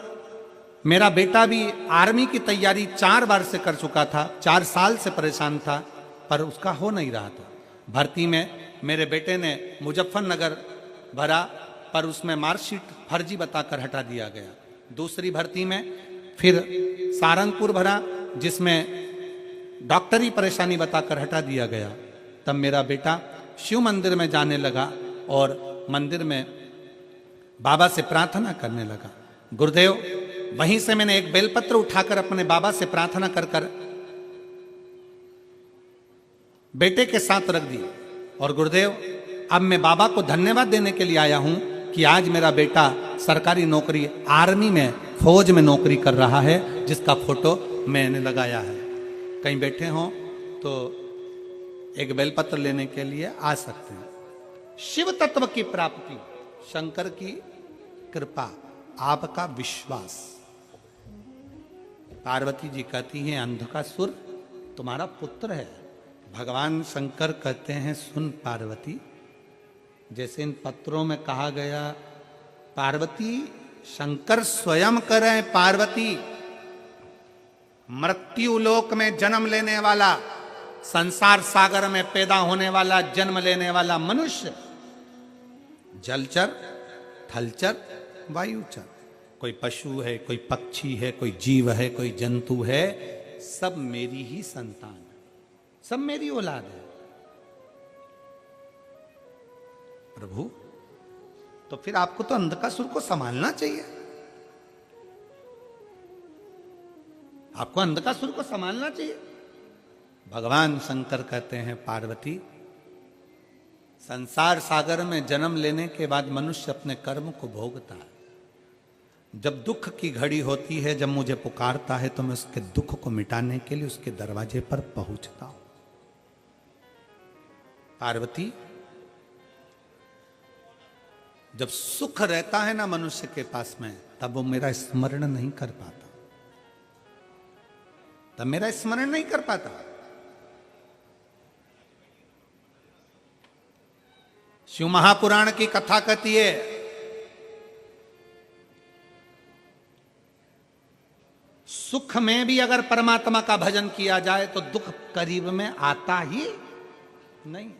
मेरा बेटा भी आर्मी की तैयारी 4 बार से कर चुका था। 4 साल से परेशान था पर उसका हो नहीं रहा था। भर्ती में मेरे बेटे ने मुजफ्फरनगर भरा पर उसमें मार्कशीट फर्जी बताकर हटा दिया गया। दूसरी भर्ती में फिर सारंगपुर भरा जिसमें डॉक्टरी परेशानी बताकर हटा दिया गया। तब मेरा बेटा शिव मंदिर में जाने लगा और मंदिर में बाबा से प्रार्थना करने लगा। गुरुदेव, वहीं से मैंने एक बेलपत्र उठाकर अपने बाबा से प्रार्थना कर कर बेटे के साथ रख दी। और गुरुदेव, अब मैं बाबा को धन्यवाद देने के लिए आया हूं कि आज मेरा बेटा सरकारी नौकरी, आर्मी में, फौज में नौकरी कर रहा है, जिसका फोटो मैंने लगाया है। कहीं बैठे हों तो एक बेलपत्र लेने के लिए आ सकते हैं। शिव तत्व की प्राप्ति, शंकर की कृपा, आपका विश्वास। पार्वती जी कहती हैं अंधकासुर तुम्हारा पुत्र है। भगवान शंकर कहते हैं सुन पार्वती, जैसे इन पत्रों में कहा गया, पार्वती शंकर स्वयं करें। पार्वती मृत्यु लोक में जन्म लेने वाला, संसार सागर में पैदा होने वाला, जन्म लेने वाला मनुष्य, जलचर, थलचर, वायुचर, कोई पशु है, कोई पक्षी है, कोई जीव है, कोई जंतु है, सब मेरी ही संतान है, सब मेरी औलाद है। प्रभु, तो फिर आपको तो अंधकासुर को संभालना चाहिए। आपको अंधकासुर को संभालना चाहिए। भगवान शंकर कहते हैं पार्वती, संसार सागर में जन्म लेने के बाद मनुष्य अपने कर्म को भोगता है। जब दुख की घड़ी होती है, जब मुझे पुकारता है तो मैं उसके दुख को मिटाने के लिए उसके दरवाजे पर पहुंचता हूं। पार्वती, जब सुख रहता है ना मनुष्य के पास में, तब वो मेरा स्मरण नहीं कर पाता, तब मेरा स्मरण नहीं कर पाता। शिव महापुराण की कथा कहती है, में भी अगर परमात्मा का भजन किया जाए तो दुख करीब में आता ही नहीं।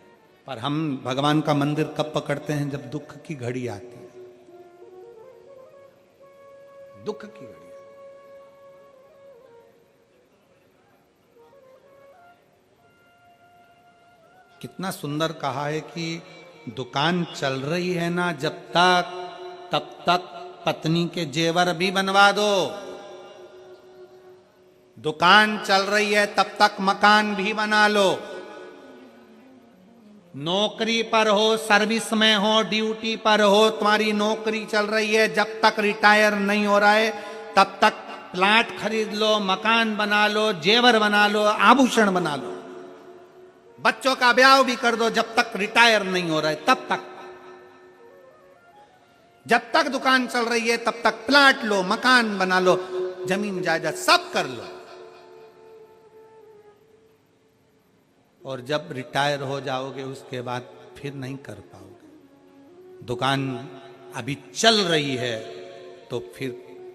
पर हम भगवान का मंदिर कब पकड़ते हैं? जब दुख की घड़ी आती है, दुख की घड़ी। कितना सुंदर कहा है कि दुकान चल रही है ना जब तक, तब तक पत्नी के जेवर भी बनवा दो। दुकान चल रही है तब तक मकान भी बना लो। नौकरी पर हो, सर्विस में हो, ड्यूटी पर हो, तुम्हारी नौकरी चल रही है, जब तक रिटायर नहीं हो रहा है तब तक प्लाट खरीद लो, मकान बना लो, जेवर बना लो, आभूषण बना लो। बच्चों का ब्याह भी कर दो जब तक रिटायर नहीं हो रहा है तब तक। जब तक दुकान चल रही है तब तक प्लाट लो, मकान बना लो, जमीन जायदाद सब कर लो। और जब रिटायर हो जाओगे उसके बाद फिर नहीं कर पाओगे। दुकान अभी चल रही है तो फिर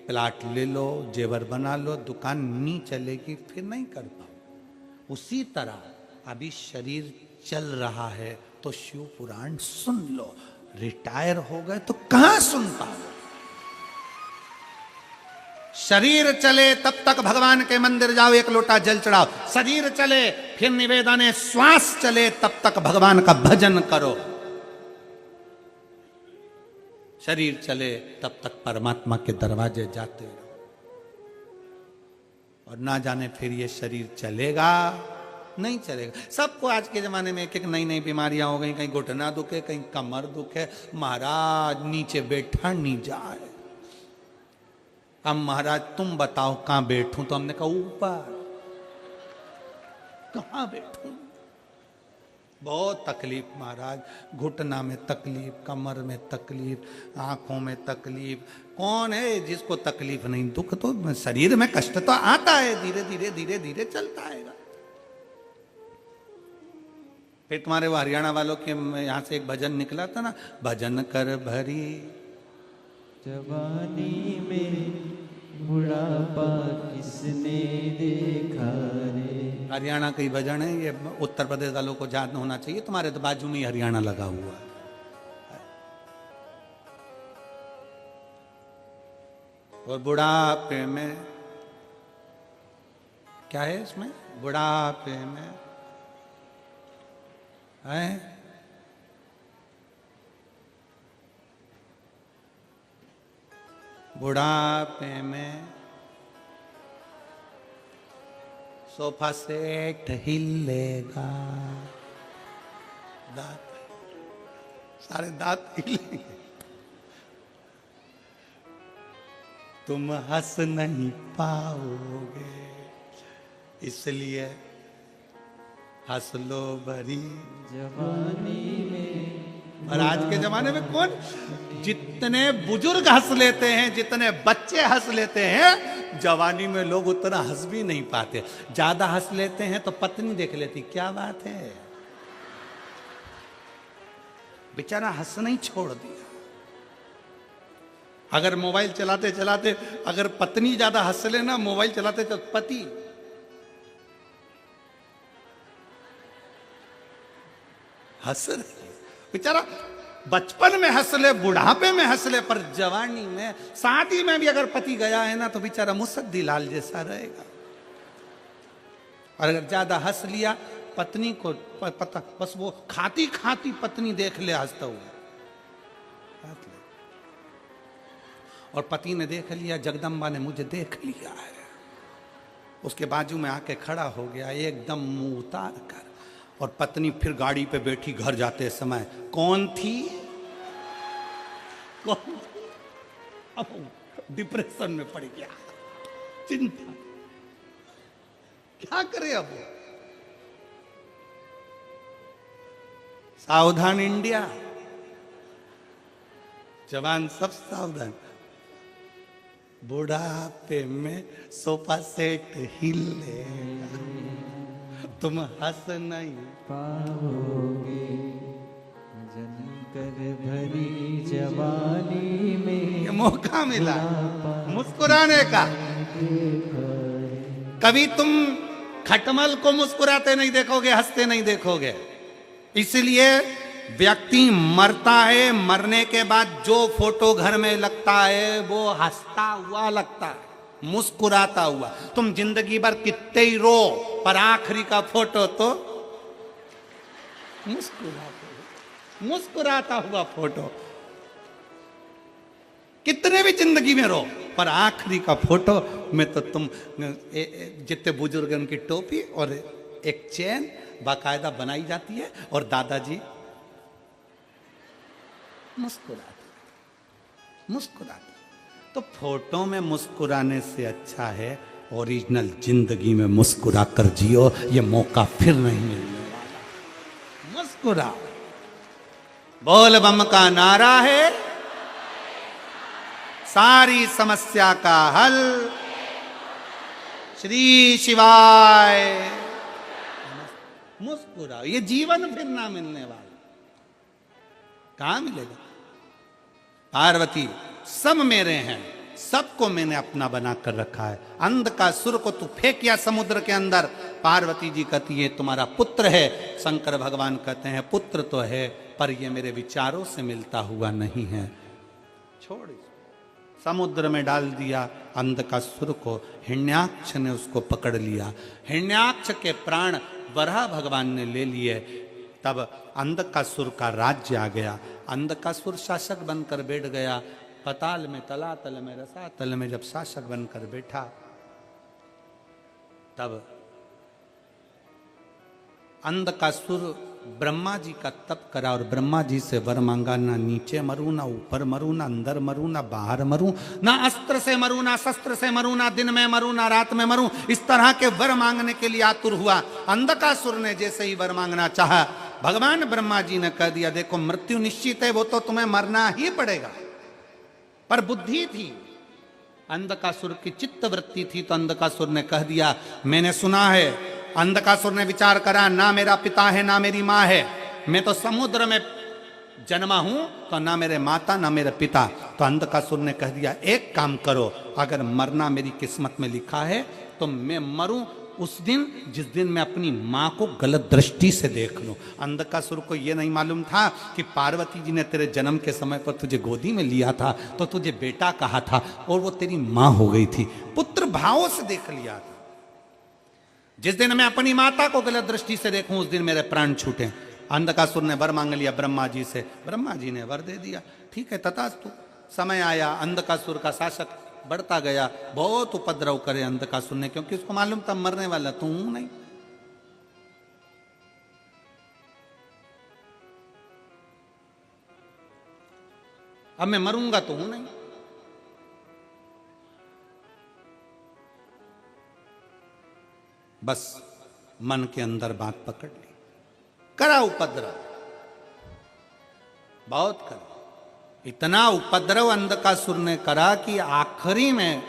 प्लाट ले लो, जेवर बना लो, दुकान नहीं चलेगी फिर नहीं कर पाओगे। उसी तरह अभी शरीर चल रहा है तो शिव पुराण सुन लो। रिटायर हो गए तो कहां सुन पाओगे? शरीर चले तब तक भगवान के मंदिर जाओ, एक लोटा जल चढ़ाओ। शरीर चले फिर निवेदन है, श्वास चले तब तक भगवान का भजन करो। शरीर चले तब तक परमात्मा के दरवाजे जाते रहो। और ना जाने फिर ये शरीर चलेगा नहीं चलेगा। सबको आज के जमाने में एक एक नई नई बीमारियां हो गई। कहीं घुटना दुखे, कहीं कमर दुखे। महाराज नीचे बैठा नहीं जाए। अब महाराज तुम बताओ कहां बैठूं? तो हमने कहा ऊपर। कहां बैठूं? बहुत तकलीफ महाराज। घुटना में तकलीफ, कमर में तकलीफ, आंखों में तकलीफ। कौन है जिसको तकलीफ नहीं? दुख तो शरीर में कष्ट तो आता है, धीरे धीरे धीरे धीरे चलता आएगा। फिर तुम्हारे वो हरियाणा वालों के यहां से एक भजन निकला था ना, भजन कर भरी जवानी में बुढ़ापा किसने देखा रे। हरियाणा का ही भजन है ये। उत्तर प्रदेश वालों को याद होना चाहिए, तुम्हारे तो बाजू में ही हरियाणा लगा हुआ है। और बुढ़ापे में क्या है इसमें? बुढ़ापे में है बुढ़ापे में सोफा सेट हिलेगा, दांत सारे दांत हिलेंगे, तुम हंस नहीं पाओगे, इसलिए हंस लो भरी जवानी में। और आज के जमाने में कौन? जितने बुजुर्ग हंस लेते हैं, जितने बच्चे हंस लेते हैं, जवानी में लोग उतना हंस भी नहीं पाते। ज्यादा हंस लेते हैं तो पत्नी देख लेती, क्या बात है, बेचारा हंसना ही छोड़ दिया। अगर मोबाइल चलाते चलाते अगर पत्नी ज्यादा हंस लेना, मोबाइल चलाते तो पति हंस रहे, बेचारा बचपन में हंस ले, बुढ़ापे में हंस ले, पर जवानी में, शादी में भी अगर पति गया है ना तो बेचारा मुसद्दी लाल जैसा रहेगा। और अगर ज्यादा हंस लिया, पत्नी को पता, बस वो खाती खाती पत्नी देख ले हंसता हुआ, और पति ने देख लिया, जगदम्बा ने मुझे देख लिया है, उसके बाजू में आके खड़ा हो गया एकदम मुंह उतार कर। और पत्नी फिर गाड़ी पे बैठी घर जाते समय, कौन थी? कौन? अब डिप्रेशन में पड़ गया, चिंता, क्या करे अब? सावधान इंडिया, जवान सब सावधान। बुढ़ापे में सोफा सेट हिलेगा, तुम हंस नहीं पाओगे, जनकर भरी जवानी में। ये मौका मिला मुस्कुराने का। कभी तुम खटमल को मुस्कुराते नहीं देखोगे, हंसते नहीं देखोगे। इसलिए व्यक्ति मरता है, मरने के बाद जो फोटो घर में लगता है वो हंसता हुआ लगता है, मुस्कुराता हुआ। तुम जिंदगी भर कितने ही रो, पर आखिरी का फोटो तो मुस्कुराता हुआ फोटो। कितने भी जिंदगी में रो, पर आखिरी का फोटो में तो तुम जितने बुजुर्ग हैं उनकी टोपी और एक चेन बाकायदा बनाई जाती है, और दादाजी मुस्कुराते। तो फोटो में मुस्कुराने से अच्छा है ओरिजिनल जिंदगी में मुस्कुरा कर जियो, ये मौका फिर नहीं मिलने वाला। मुस्कुरा। बोल बम का नारा है सारी समस्या का हल, श्री शिवाय। मुस्कुराओ, ये जीवन फिर ना मिलने वाला। कहां मिलेगा? पार्वती सब मेरे हैं, सबको मैंने अपना बना कर रखा है। अंधकासुर को तू फेंकिया समुद्र के अंदर। पार्वती जी कहती है तुम्हारा पुत्र है। शंकर भगवान कहते हैं पुत्र तो है, पर ये मेरे विचारों से मिलता हुआ नहीं है, छोड़। समुद्र में डाल दिया अंधकासुर को। हिरण्याक्ष ने उसको पकड़ लिया। हिरण्याक्ष के प्राण वराह भगवान ने ले लिए। तब अंधकासुर का राज्य आ गया। अंधकासुर शासक बनकर बैठ गया। पताल में, तलातल में, रसातल में जब शासक बनकर बैठा, तब अंधकासुर ब्रह्मा जी का तप करा और ब्रह्मा जी से वर मांगा, ना नीचे मरूं, ना ऊपर मरूं, ना अंदर मरूं, ना बाहर मरूं, ना अस्त्र से मरूं, ना शस्त्र से मरूं, ना दिन में मरूं, ना रात में मरूं। इस तरह के वर मांगने के लिए आतुर हुआ। अंधकासुर ने जैसे ही वर मांगना चाहा, भगवान ब्रह्मा जी ने कह दिया देखो मृत्यु निश्चित है, वो तो तुम्हें मरना ही पड़ेगा। पर बुद्धि थी, अंधकासुर की चित्त वृत्ति थी, तो अंधकासुर ने कह दिया मैंने सुना है। अंधकासुर ने विचार करा, ना मेरा पिता है ना मेरी माँ है, मैं तो समुद्र में जन्मा हूं, तो ना मेरे माता ना मेरे पिता। तो अंधकासुर ने कह दिया एक काम करो, अगर मरना मेरी किस्मत में लिखा है तो मैं मरूं उस दिन जिस दिन मैं अपनी माँ को गलत दृष्टि से देख लूं। अंधकासुर को यह नहीं मालूम था कि पार्वती जी ने तेरे जन्म के समय पर तुझे गोदी में लिया था तो तुझे बेटा कहा था और वो तेरी माँ हो गई थी। पुत्र भावों से देख लिया था। जिस दिन मैं अपनी माता को गलत दृष्टि से देखूं उस दिन मेरे प्राण छूटे। अंधकासुर ने वर मांग लिया ब्रह्मा जी से। ब्रह्मा जी ने वर दे दिया। ठीक है तथास्तु। समय आया, अंधकासुर का शासक बढ़ता गया। बहुत उपद्रव करे अंधकासुर ने, क्योंकि उसको मालूम था मरने वाला तू हूं नहीं। अब मैं मरूंगा तो हूं नहीं। बस मन के अंदर बात पकड़ ली, करा उपद्रव, बहुत करा। इतना उपद्रव अंधकासुर ने करा कि आखिरी में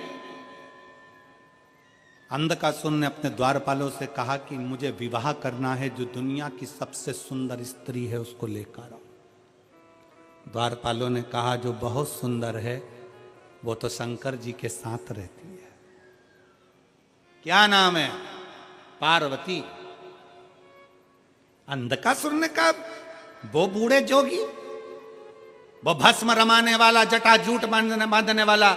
अंधकासुर ने अपने द्वारपालों से कहा कि मुझे विवाह करना है, जो दुनिया की सबसे सुंदर स्त्री है उसको लेकर आओ। द्वारपालों ने कहा जो बहुत सुंदर है वो तो शंकर जी के साथ रहती है। क्या नाम है? पार्वती। अंधकासुर ने कहा वो बूढ़े जोगी, वो भस्म रमाने वाला, जटा जूट बांधने वाला,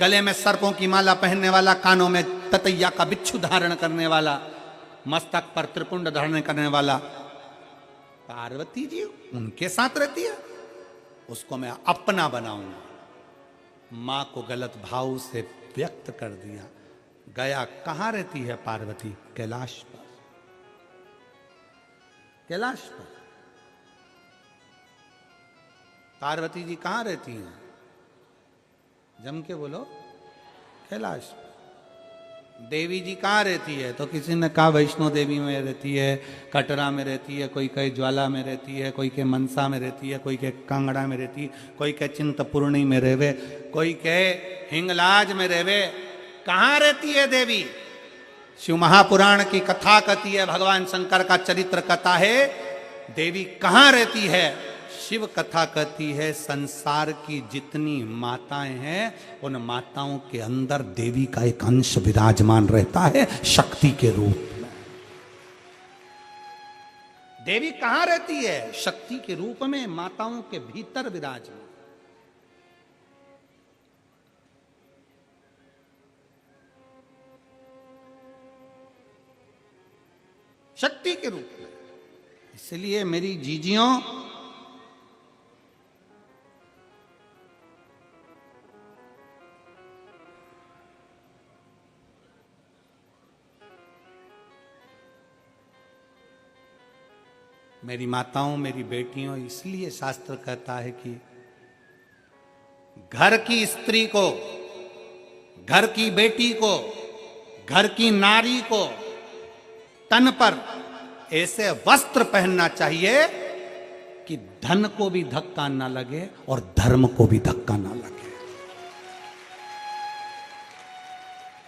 गले में सर्पों की माला पहनने वाला, कानों में ततैया का बिच्छू धारण करने वाला, मस्तक पर त्रिपुंड धारण करने वाला पार्वती जी उनके साथ रहती है। उसको मैं अपना बनाऊंगा। मां को गलत भाव से व्यक्त कर दिया। गया कहां रहती है पार्वती? कैलाश पर। कैलाश पर पार्वती जी कहां रहती हैं? जम के बोलो। कैलाश। देवी जी कहाँ रहती है? तो किसी ने कहा वैष्णो देवी में रहती है, कटरा में रहती है, कोई कहे ज्वाला में रहती है, कोई के मनसा में रहती है, कोई के कांगड़ा में रहती है, कोई के चिंतपूर्णी में रहवे, कोई कहे हिंगलाज में रहवे। कहाँ रहती है देवी? शिव महापुराण की कथा कहती है, भगवान शंकर का चरित्र कथा है। देवी कहाँ रहती है? शिव कथा कहती है संसार की जितनी माताएं हैं उन माताओं के अंदर देवी का एक अंश विराजमान रहता है शक्ति के रूप में। देवी कहां रहती है? शक्ति के रूप में माताओं के भीतर विराजमान। शक्ति के रूप में। इसलिए मेरी जीजियों, मेरी माताओं, मेरी बेटियों, इसलिए शास्त्र कहता है कि घर की स्त्री को, घर की बेटी को, घर की नारी को तन पर ऐसे वस्त्र पहनना चाहिए कि धन को भी धक्का ना लगे और धर्म को भी धक्का ना लगे।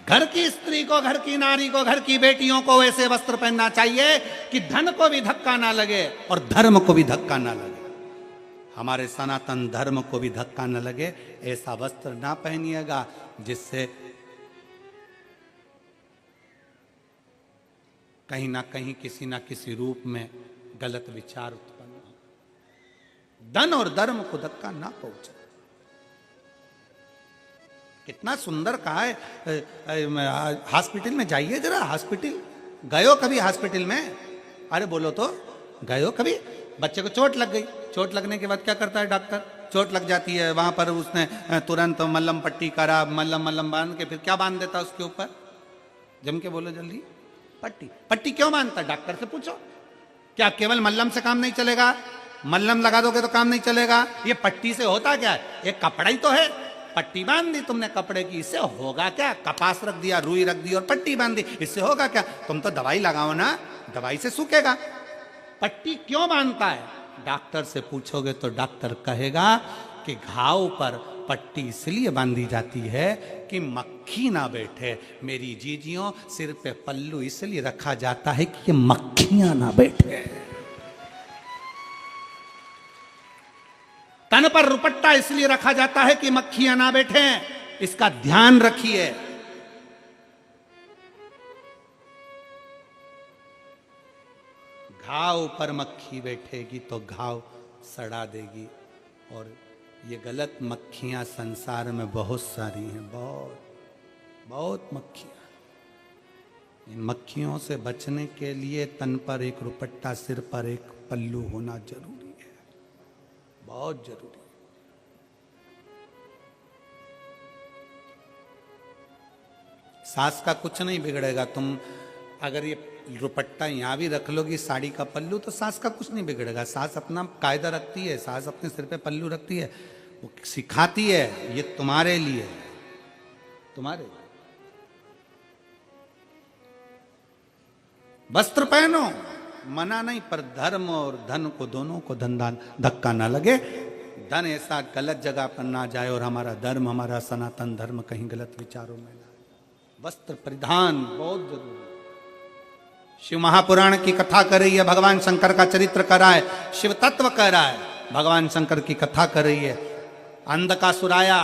घर की स्त्री को, घर की नारी को, घर की बेटियों को ऐसे वस्त्र पहनना चाहिए कि धन को भी धक्का ना लगे और धर्म को भी धक्का ना लगे। हमारे सनातन धर्म को भी धक्का ना लगे, ऐसा वस्त्र ना पहनिएगा जिससे कहीं ना कहीं किसी ना किसी रूप में गलत विचार उत्पन्न हो, धन और धर्म को धक्का ना पहुंचे। कितना सुंदर कहा है। हॉस्पिटल में जाइए जरा, हॉस्पिटल गयो कभी? हॉस्पिटल में अरे बोलो तो, गयो कभी? बच्चे को चोट लग गई, चोट लगने के बाद क्या करता है डॉक्टर? चोट लग जाती है, वहां पर उसने तुरंत मल्लम पट्टी करा, मल्लम बांध के फिर क्या बांध देता उसके ऊपर? जम के बोलो जल्दी। पट्टी। पट्टी क्यों बांधता? डॉक्टर से पूछो। क्या केवल मल्लम से काम नहीं चलेगा? मल्लम लगा दोगे तो काम नहीं चलेगा। ये पट्टी से होता क्या है? एक कपड़ा ही तो है। पट्टी बांध दी तुमने कपड़े की, इससे होगा क्या? कपास रख दिया, रुई रख दी और पट्टी बांध दी, इससे होगा क्या? तुम तो दवाई लगाओ ना, दवाई से सूखेगा। पट्टी क्यों बांधता है? डॉक्टर से पूछोगे तो डॉक्टर कहेगा कि घाव पर पट्टी इसलिए बांधी जाती है कि मक्खी ना बैठे। मेरी जीजियों, सिर पे पल्लू इसलिए रखा जाता है कि ये मक्खियां ना बैठे। तन पर रुपट्टा इसलिए रखा जाता है कि मक्खियां ना बैठे। इसका ध्यान रखिए। घाव पर मक्खी बैठेगी तो घाव सड़ा देगी। और ये गलत मक्खियां संसार में बहुत सारी हैं, बहुत मक्खियां। इन मक्खियों से बचने के लिए तन पर एक रुपट्टा, सिर पर एक पल्लू होना जरूरी है, बहुत जरूरी। सास का कुछ नहीं बिगड़ेगा। तुम अगर ये रुपट्टा यहां भी रख लोगी, साड़ी का पल्लू, तो सास का कुछ नहीं बिगड़ेगा। सास अपना कायदा रखती है, सास अपने सिर पे पल्लू रखती है, वो सिखाती है ये तुम्हारे लिए, तुम्हारे लिए। वस्त्र पहनो, मना नहीं, पर धर्म और धन को, दोनों को धक्का ना लगे। धन ऐसा गलत जगह पर ना जाए और हमारा धर्म, हमारा सनातन धर्म कहीं गलत विचारों में ना। वस्त्र परिधान बहुत जरूरी। शिव महापुराण की कथा कर रही है, भगवान शंकर का चरित्र कर रहा है, शिव तत्व कह रहा है, भगवान शंकर की कथा कर रही है। अंधकासुर आया,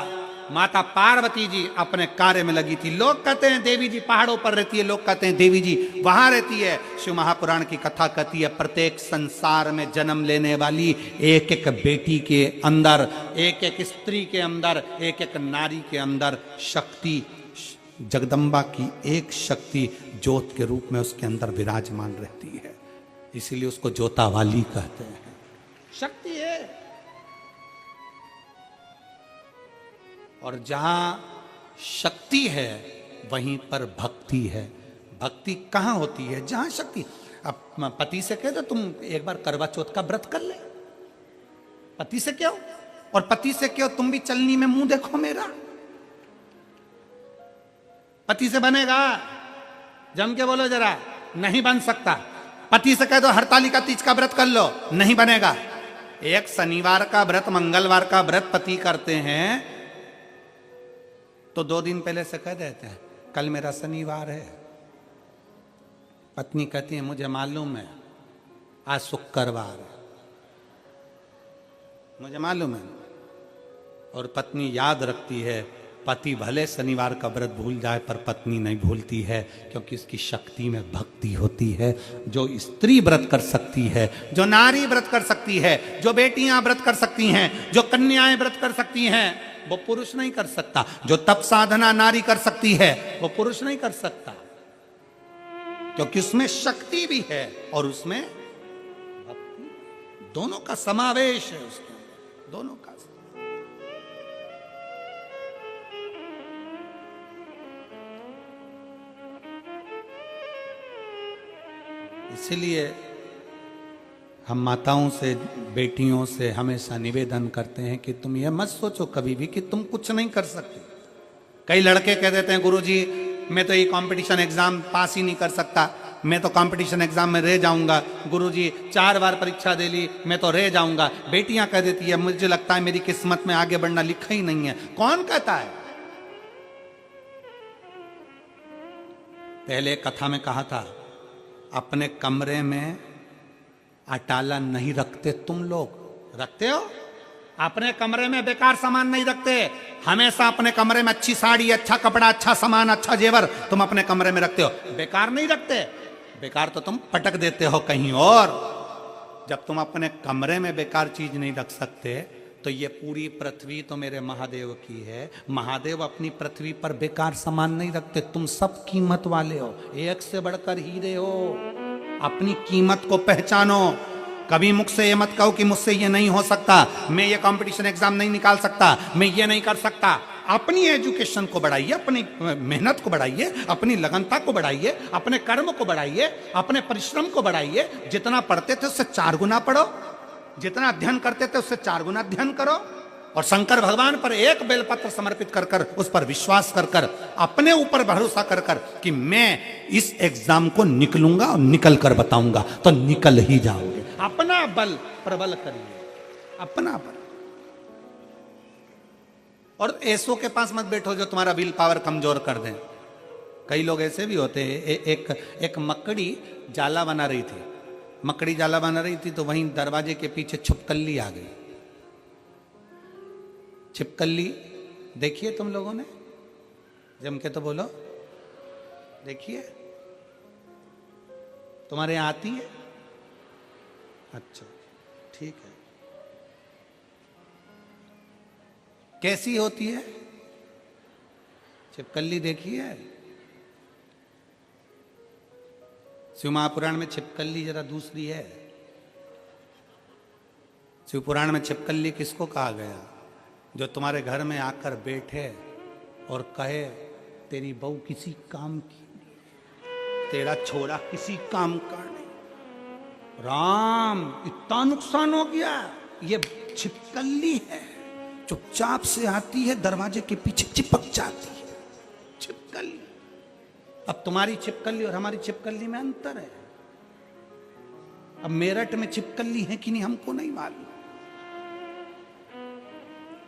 माता पार्वती जी अपने कार्य में लगी थी। लोग कहते हैं देवी जी पहाड़ों पर रहती है, लोग कहते हैं देवी जी वहां रहती है। शिव महापुराण की कथा कहती है प्रत्येक संसार में जन्म लेने वाली एक एक बेटी के अंदर, एक एक स्त्री के अंदर, एक एक नारी के अंदर शक्ति, जगदम्बा की एक शक्ति ज्योत के रूप में उसके अंदर विराजमान रहती है। इसीलिए उसको ज्योता वाली कहते हैं। शक्ति है। और जहां शक्ति है वहीं पर भक्ति है। भक्ति कहां होती है? जहां शक्ति। अब पति से कह दो तुम एक बार करवा चौथ का व्रत कर ले, पति से क्यों? और पति से क्यों तुम भी चलनी में मुंह देखो मेरा। पति से बनेगा? जम के बोलो जरा, नहीं बन सकता। पति से कह दो हरतालिका तीज का व्रत कर लो, नहीं बनेगा। एक शनिवार का व्रत, मंगलवार का व्रत पति करते हैं तो 2 दिन पहले से कह देते हैं कल मेरा शनिवार है। पत्नी कहती है मुझे मालूम है आज शुक्रवार है। मुझे मालूम है। और पत्नी याद रखती है, पति भले शनिवार का व्रत भूल जाए पर पत्नी नहीं भूलती है, क्योंकि उसकी शक्ति में भक्ति होती है। जो स्त्री व्रत कर सकती है, जो नारी व्रत कर सकती है, जो बेटियां व्रत कर सकती हैं, जो कन्याएं व्रत कर सकती हैं, वो पुरुष नहीं कर सकता। जो तप साधना नारी कर सकती है, वो पुरुष नहीं कर सकता, क्योंकि उसमें शक्ति भी है और उसमें भक्ति, दोनों का समावेश है उसके अंदर, दोनों का। इसलिए हम माताओं से, बेटियों से हमेशा निवेदन करते हैं कि तुम यह मत सोचो कभी भी कि तुम कुछ नहीं कर सकते। कई लड़के कह देते हैं, गुरुजी मैं तो ये कंपटीशन एग्जाम पास ही नहीं कर सकता, मैं तो कंपटीशन एग्जाम में रह जाऊंगा, गुरुजी 4 बार परीक्षा दे ली मैं तो रह जाऊंगा। बेटियां कह देती है, मुझे लगता है मेरी किस्मत में आगे बढ़ना लिखा ही नहीं है। कौन कहता है? पहले कथा में कहा था, अपने कमरे में अटाला नहीं रखते। तुम लोग रखते हो? अपने कमरे में बेकार सामान नहीं रखते। हमेशा अपने कमरे में अच्छी साड़ी, अच्छा कपड़ा, अच्छा सामान, अच्छा जेवर तुम अपने कमरे में रखते हो, बेकार नहीं रखते। बेकार तो तुम पटक देते हो कहीं और। जब तुम अपने कमरे में बेकार चीज नहीं रख सकते, तो ये पूरी पृथ्वी तो मेरे महादेव की है। महादेव अपनी पृथ्वी पर बेकार सामान नहीं रखते। तुम सब कीमत वाले हो, एक से बढ़कर हीरे हो। अपनी कीमत को पहचानो। कभी मुख से ये मत कहो कि मुझसे ये नहीं हो सकता, मैं ये कंपटीशन एग्जाम नहीं निकाल सकता, मैं ये नहीं कर सकता। अपनी एजुकेशन को बढ़ाइए, अपनी मेहनत को बढ़ाइए, अपनी लगनता को बढ़ाइए, अपने कर्म को बढ़ाइए, अपने परिश्रम को बढ़ाइए। जितना पढ़ते थे उससे 4 गुना पढ़ो, जितना अध्ययन करते थे उससे 4 गुना अध्ययन करो। और शंकर भगवान पर एक बेलपत्र समर्पित कर कर, उस पर विश्वास कर कर, अपने ऊपर भरोसा कर कर कि मैं इस एग्जाम को निकलूंगा और निकल कर बताऊंगा, तो निकल ही जाओगे। अपना बल प्रबल करिए, अपना बल। और ऐसों के पास मत बैठो जो तुम्हारा विल पावर कमजोर कर दें। कई लोग ऐसे भी होते हैं। एक मकड़ी जाला बना रही थी, मकड़ी जाला बना रही थी, तो वहीं दरवाजे के पीछे छिपकली आ गई। छिपकली देखिए तुम लोगों ने, जम के तो बोलो, देखिए तुम्हारे यहाँ आती है? अच्छा ठीक है। कैसी होती है छिपकली? देखिए शिव महापुराण में छिपकली जरा दूसरी है। शिव पुराण में छिपकली किसको कहा गया? जो तुम्हारे घर में आकर बैठे और कहे तेरी बहू किसी काम की नहीं, तेरा छोरा किसी काम का नहीं। राम इतना नुकसान हो गया। ये छिपकली है, चुपचाप से आती है, दरवाजे के पीछे चिपक जाती है। छिपकली। अब तुम्हारी छिपकली और हमारी छिपकली में अंतर है। अब मेरठ में छिपकली है कि नहीं हमको नहीं मालूम,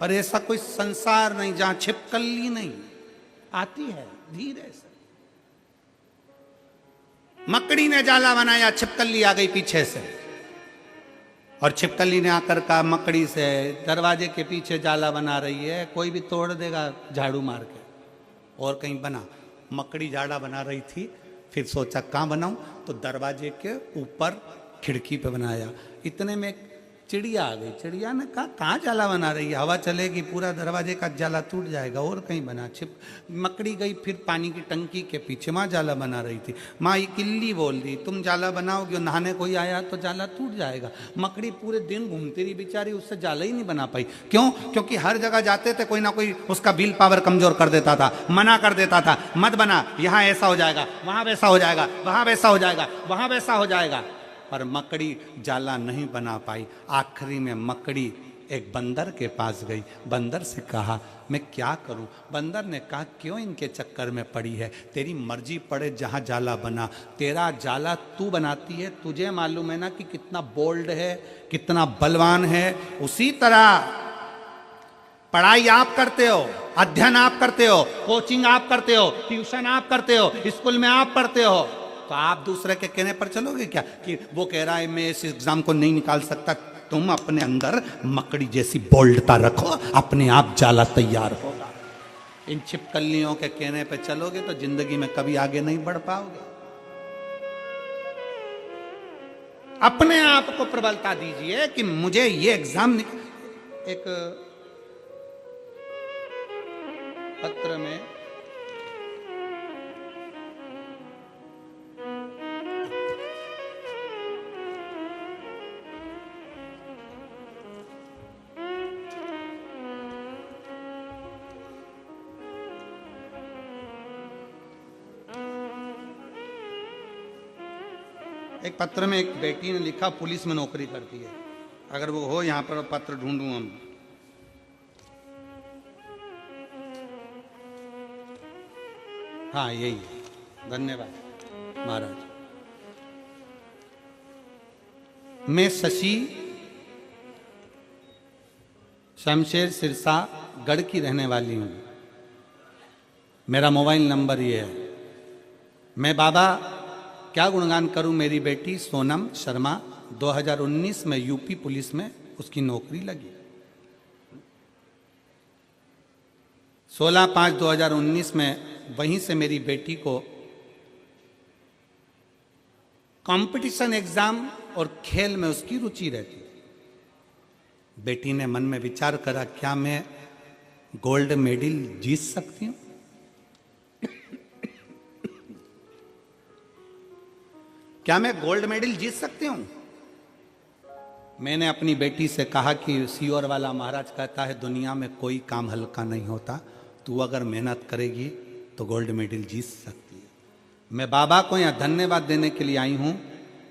पर ऐसा कोई संसार नहीं जहां छिपकली नहीं आती है। धीरे से मकड़ी ने जाला बनाया, छिपकली आ गई पीछे से, और छिपकली ने आकर कहा मकड़ी से, दरवाजे के पीछे जाला बना रही है, कोई भी तोड़ देगा झाड़ू मार के। और कहीं बना, मकड़ी झाड़ा बना रही थी, फिर सोचा कहाँ बनाऊं, तो दरवाजे के ऊपर खिड़की पे बनाया। इतने में चिड़िया आ गई। चिड़िया ने कहा कहाँ जाला बना रही है, हवा चलेगी पूरा दरवाजे का जाला टूट जाएगा। और कहीं बना। मकड़ी गई फिर पानी की टंकी के पीछे, वहाँ जाला बना रही थी। माँ ये किल्ली बोल दी, तुम जाला बनाओगे, नहाने कोई आया तो जाला टूट जाएगा। मकड़ी पूरे दिन घूमती रही बेचारी, उससे जाला ही नहीं बना पाई। क्यों? क्योंकि हर जगह जाते थे कोई ना कोई उसका विल पावर कमजोर कर देता था, मना कर देता था, मत बना, यहाँ ऐसा हो जाएगा, वहाँ वैसा हो जाएगा, वहाँ वैसा हो जाएगा, वहाँ वैसा हो जाएगा। पर मकड़ी जाला नहीं बना पाई। आखिरी में मकड़ी एक बंदर के पास गई। बंदर से कहा मैं क्या करूं? बंदर ने कहा क्यों इनके चक्कर में पड़ी है, तेरी मर्जी पड़े जहां जाला बना। तेरा जाला तू बनाती है, तुझे मालूम है ना कि कितना बोल्ड है, कितना बलवान है। उसी तरह पढ़ाई आप करते हो, अध्ययन आप करते हो, कोचिंग आप करते हो, ट्यूशन आप करते हो, स्कूल में आप पढ़ते हो, तो आप दूसरे के कहने पर चलोगे क्या कि वो कह रहा है मैं इस एग्जाम को नहीं निकाल सकता, तुम अपने अंदर मकड़ी जैसी बोल्डता रखो, अपने आप जाला तैयार होगा। इन छिपकलियों के कहने पे चलोगे तो जिंदगी में कभी आगे नहीं बढ़ पाओगे। अपने आप को प्रबलता दीजिए कि मुझे ये एग्जाम एक पत्र में एक पत्र में एक बेटी ने लिखा, पुलिस में नौकरी करती है। अगर वो हो यहां पर पत्र ढूंढूं हम। हाँ यही है, धन्यवाद महाराज। मैं शशि शमशेर सिरसा गढ़ की रहने वाली हूं। मेरा मोबाइल नंबर ये है। मैं बाबा क्या गुणगान करूं, मेरी बेटी सोनम शर्मा 2019 में यूपी पुलिस में उसकी नौकरी लगी। 16/5/2019 में वहीं से मेरी बेटी को कंपटीशन एग्जाम और खेल में उसकी रुचि रहती। बेटी ने मन में विचार करा, क्या मैं गोल्ड मेडल जीत सकती हूं? क्या मैं गोल्ड मेडल जीत सकती हूं? मैंने अपनी बेटी से कहा कि सीओर वाला महाराज कहता है दुनिया में कोई काम हल्का नहीं होता, तू अगर मेहनत करेगी तो गोल्ड मेडल जीत सकती है। मैं बाबा को यहां धन्यवाद देने के लिए आई हूं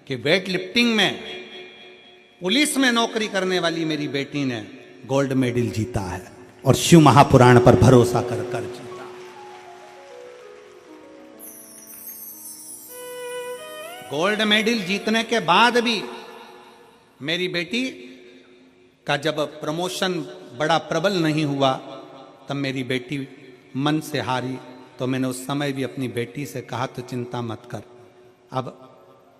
कि वेट लिफ्टिंग में पुलिस में नौकरी करने वाली मेरी बेटी ने गोल्ड मेडल जीता है और शिव महापुराण पर भरोसा कर कर जीता। गोल्ड मेडल जीतने के बाद भी मेरी बेटी का जब प्रमोशन बड़ा प्रबल नहीं हुआ तब मेरी बेटी मन से हारी। तो मैंने उस समय भी अपनी बेटी से कहा, तो चिंता मत कर, अब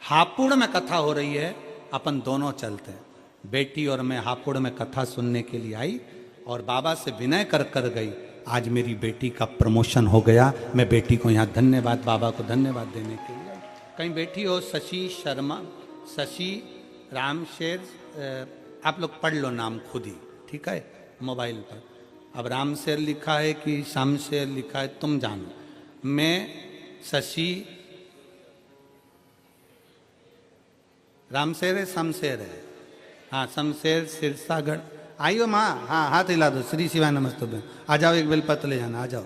हापुड़ में कथा हो रही है, अपन दोनों चलते हैं। बेटी और मैं हापुड़ में कथा सुनने के लिए आई और बाबा से विनय कर कर गई। आज मेरी बेटी का प्रमोशन हो गया। मैं बेटी को यहाँ धन्यवाद, बाबा को धन्यवाद देने के लिए। कहीं बेटी हो शशि शर्मा, शशि रामशेर, आप लोग पढ़ लो नाम खुद ही, ठीक है, मोबाइल पर। अब रामशेर लिखा है कि शामशेर लिखा है, तुम जानो। मैं शशि, रामशेर है शमशेर है, हाँ शमशेर सिरसागढ़। आइयो माँ, हाँ हाथ हिला दो, श्री शिवाय नमस्तुभ्यं। आ जाओ, एक बेलपत्र ले जाना, आ जाओ।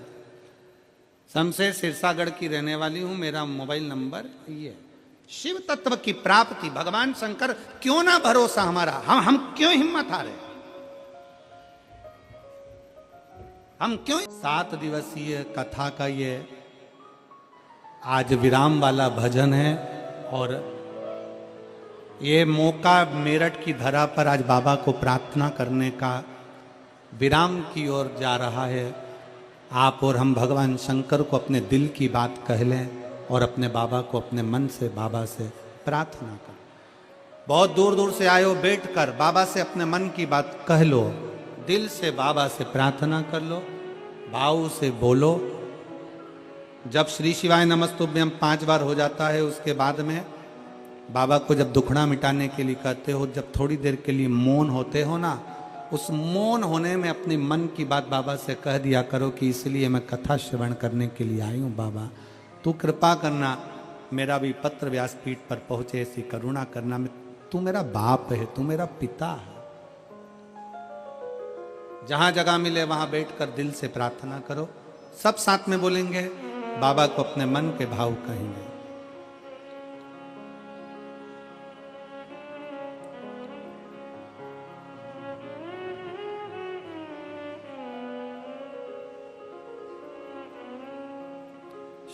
शमशेर सिरसागढ़ की रहने वाली हूं। मेरा मोबाइल नंबर ये। शिव तत्व की प्राप्ति, भगवान शंकर क्यों ना भरोसा हमारा, हम क्यों हिम्मत हारे, हम क्यों। 7 दिवसीय कथा का ये आज विराम वाला भजन है और ये मौका मेरठ की धरा पर आज बाबा को प्रार्थना करने का विराम की ओर जा रहा है। आप और हम भगवान शंकर को अपने दिल की बात कह लें और अपने बाबा को अपने मन से बाबा से प्रार्थना कर। बहुत दूर दूर से आए हो, बैठ कर बाबा से अपने मन की बात कह लो, दिल से बाबा से प्रार्थना कर लो, भाव से बोलो। जब श्री शिवाय नमस्तुभ्यं 5 बार हो जाता है, उसके बाद में बाबा को जब दुखड़ा मिटाने के लिए कहते हो, जब थोड़ी देर के लिए मौन होते हो ना, उस मौन होने में अपनी मन की बात बाबा से कह दिया करो कि इसलिए मैं कथा श्रवण करने के लिए आई हूँ। बाबा तू कृपा करना, मेरा भी पत्र व्यासपीठ पर पहुंचे, ऐसी करुणा करना। तू मेरा बाप है, तू मेरा पिता है। जहां जगह मिले वहां बैठकर दिल से प्रार्थना करो। सब साथ में बोलेंगे, बाबा को अपने मन के भाव कहेंगे।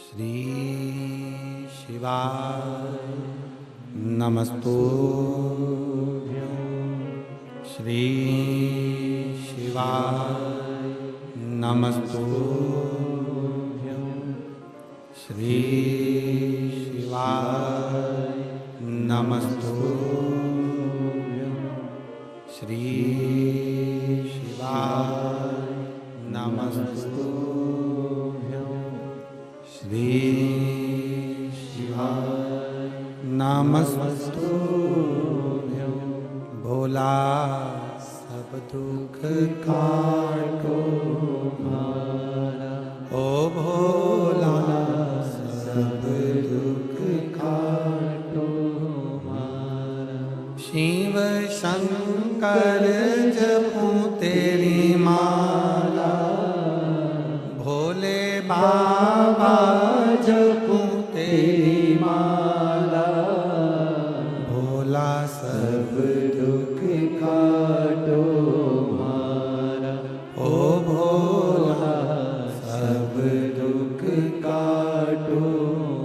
श्री शिवाय नमस्तुभ्यं, श्री शिवाय नमस्तुभ्यं, श्री शिवाय नमस्तुभ्यं। श्री शिवाय नमस्तुभ्यं श्री शिवाय नमस्तुभ्यं भोला सब दुख काटो हमारा ओ भोला सब दुख काटो हमारा शिव शंकर जपूं तेरी माला भोले बाबा जपूं तेरी माला भोला सब दुख काटो हमारा ओ भोला सब दुख काटो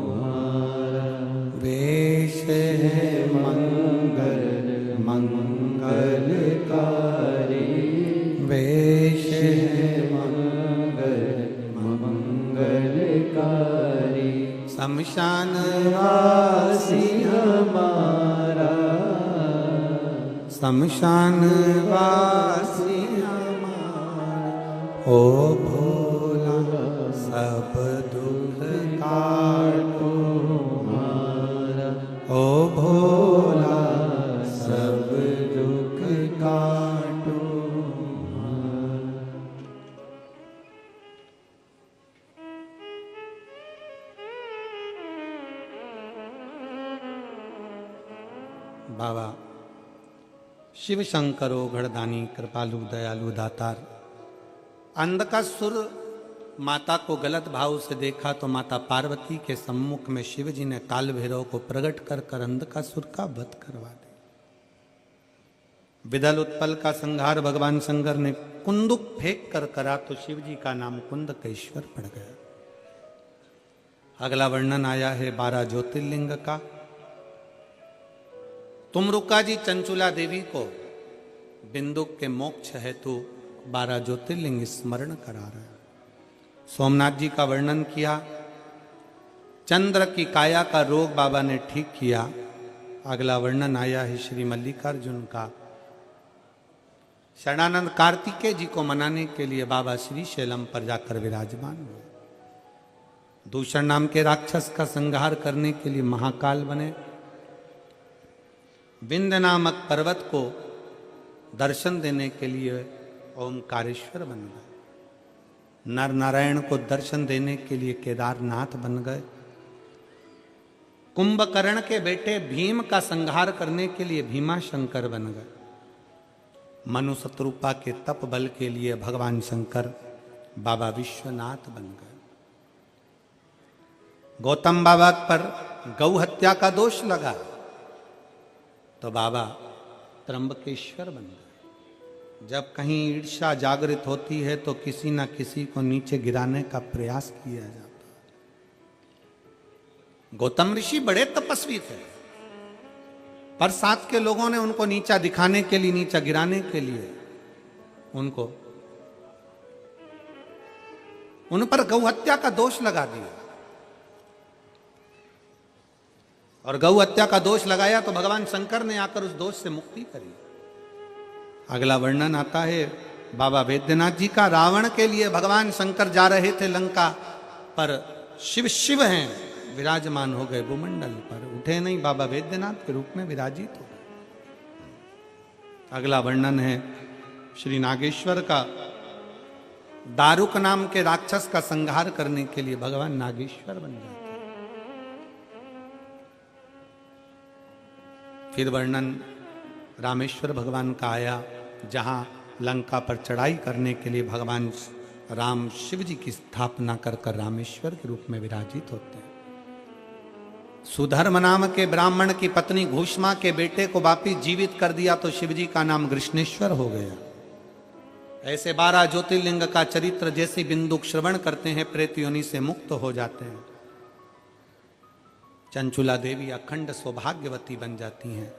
हमारा वेश है मंगल मंगलकारी वेश है मंगल मंगलकारी शमशान वासी हमारा शमशान वासी हमारा ओ भोला सब दुख काटो हमारा ओ भोला सब दुख काटो हमारा। बाबा शिव शंकरो घड़दानी कृपालु दयालु दातार। अंधकासुर माता को गलत भाव से देखा तो माता पार्वती के सम्मुख में शिव जी ने काल भैरव को प्रकट कर अंधकासुर का वध करवा दिया। विदल उत्पल का संहार भगवान शंकर ने कुंदुक फेंक कर करा तो शिव जी का नाम कुंदकेश्वर पड़ गया। अगला वर्णन आया है 12 ज्योतिर्लिंग का। तुमरुका जी चंचुला देवी को बिंदुक के मोक्ष हेतु 12 ज्योतिर्लिंग स्मरण करा रहे हैं। सोमनाथ जी का वर्णन किया। चंद्र की काया का रोग बाबा ने ठीक किया। अगला वर्णन आया है श्री मल्लिकार्जुन का। शरणानंद कार्तिकेय जी को मनाने के लिए बाबा श्री शैलम पर जाकर विराजमान हुए। दूषण नाम के राक्षस का संहार करने के लिए महाकाल बने। विंध्य नामक पर्वत को दर्शन देने के लिए ओमकारेश्वर बन गए। नर नारायण को दर्शन देने के लिए केदारनाथ बन गए। कुंभकर्ण के बेटे भीम का संहार करने के लिए भीमा शंकर बन गए। मनु शत्रुपा के तप बल के लिए भगवान शंकर बाबा विश्वनाथ बन गए। गौतम बाबा पर गौ हत्या का दोष लगा तो बाबा त्र्यंबकेश्वर बन गए। जब कहीं ईर्ष्या जागृत होती है तो किसी न किसी को नीचे गिराने का प्रयास किया जाता है। गौतम ऋषि बड़े तपस्वी थे पर साथ के लोगों ने उनको नीचा दिखाने के लिए, नीचा गिराने के लिए उनको उन पर गौ हत्या का दोष लगा दिया। और गौ हत्या का दोष लगाया तो भगवान शंकर ने आकर उस दोष से मुक्ति करी। अगला वर्णन आता है बाबा वैद्यनाथ जी का। रावण के लिए भगवान शंकर जा रहे थे लंका पर शिव शिव हैं विराजमान हो गए भूमंडल पर। उठे नहीं, बाबा वैद्यनाथ के रूप में विराजित हो गए। अगला वर्णन है श्री नागेश्वर का। दारुक नाम के राक्षस का संहार करने के लिए भगवान नागेश्वर बन गए। फिर वर्णन रामेश्वर भगवान का आया, जहां लंका पर चढ़ाई करने के लिए भगवान राम शिव जी की स्थापना कर रामेश्वर के रूप में विराजित होते हैं। सुधर्म नाम के ब्राह्मण की पत्नी घूष्मा के बेटे को वापिस जीवित कर दिया तो शिव जी का नाम कृष्णेश्वर हो गया। ऐसे 12 ज्योतिर्लिंग का चरित्र जैसे बिंदुक श्रवण करते हैं प्रेत योनि से मुक्त हो जाते हैं। चंचुला देवी अखंड सौभाग्यवती बन जाती हैं,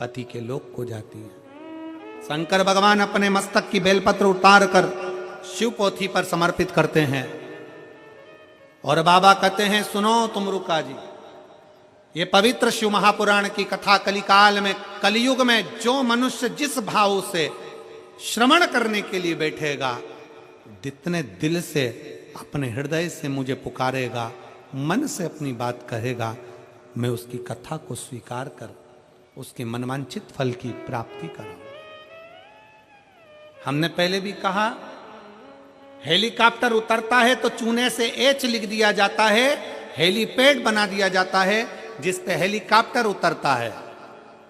पति के लोक को जाती हैं। शंकर भगवान अपने मस्तक की बेलपत्र उतार कर शिव पोथी पर समर्पित करते हैं और बाबा कहते हैं, सुनो तुमरुका जी, ये पवित्र शिव महापुराण की कथा कलिकाल में, कलयुग में जो मनुष्य जिस भाव से श्रवण करने के लिए बैठेगा, जितने दिल से अपने हृदय से मुझे पुकारेगा, मन से अपनी बात कहेगा, मैं उसकी कथा को स्वीकार कर उसके मनवांछित फल की प्राप्ति कराऊं। हमने पहले भी कहा, हेलीकॉप्टर उतरता है तो चूने से एच लिख दिया जाता है, हेलीपैड बना दिया जाता है जिस पे हेलीकॉप्टर उतरता है।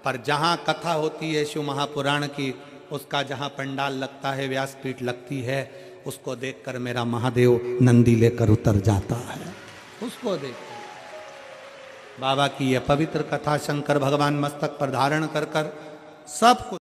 पर जहां कथा होती है शिव महापुराण की, उसका जहां पंडाल लगता है, व्यासपीठ लगती है, उसको देखकर मेरा महादेव नंदी लेकर उतर जाता है। उसको देखकर बाबा की यह पवित्र कथा शंकर भगवान मस्तक पर धारण कर सब कुछ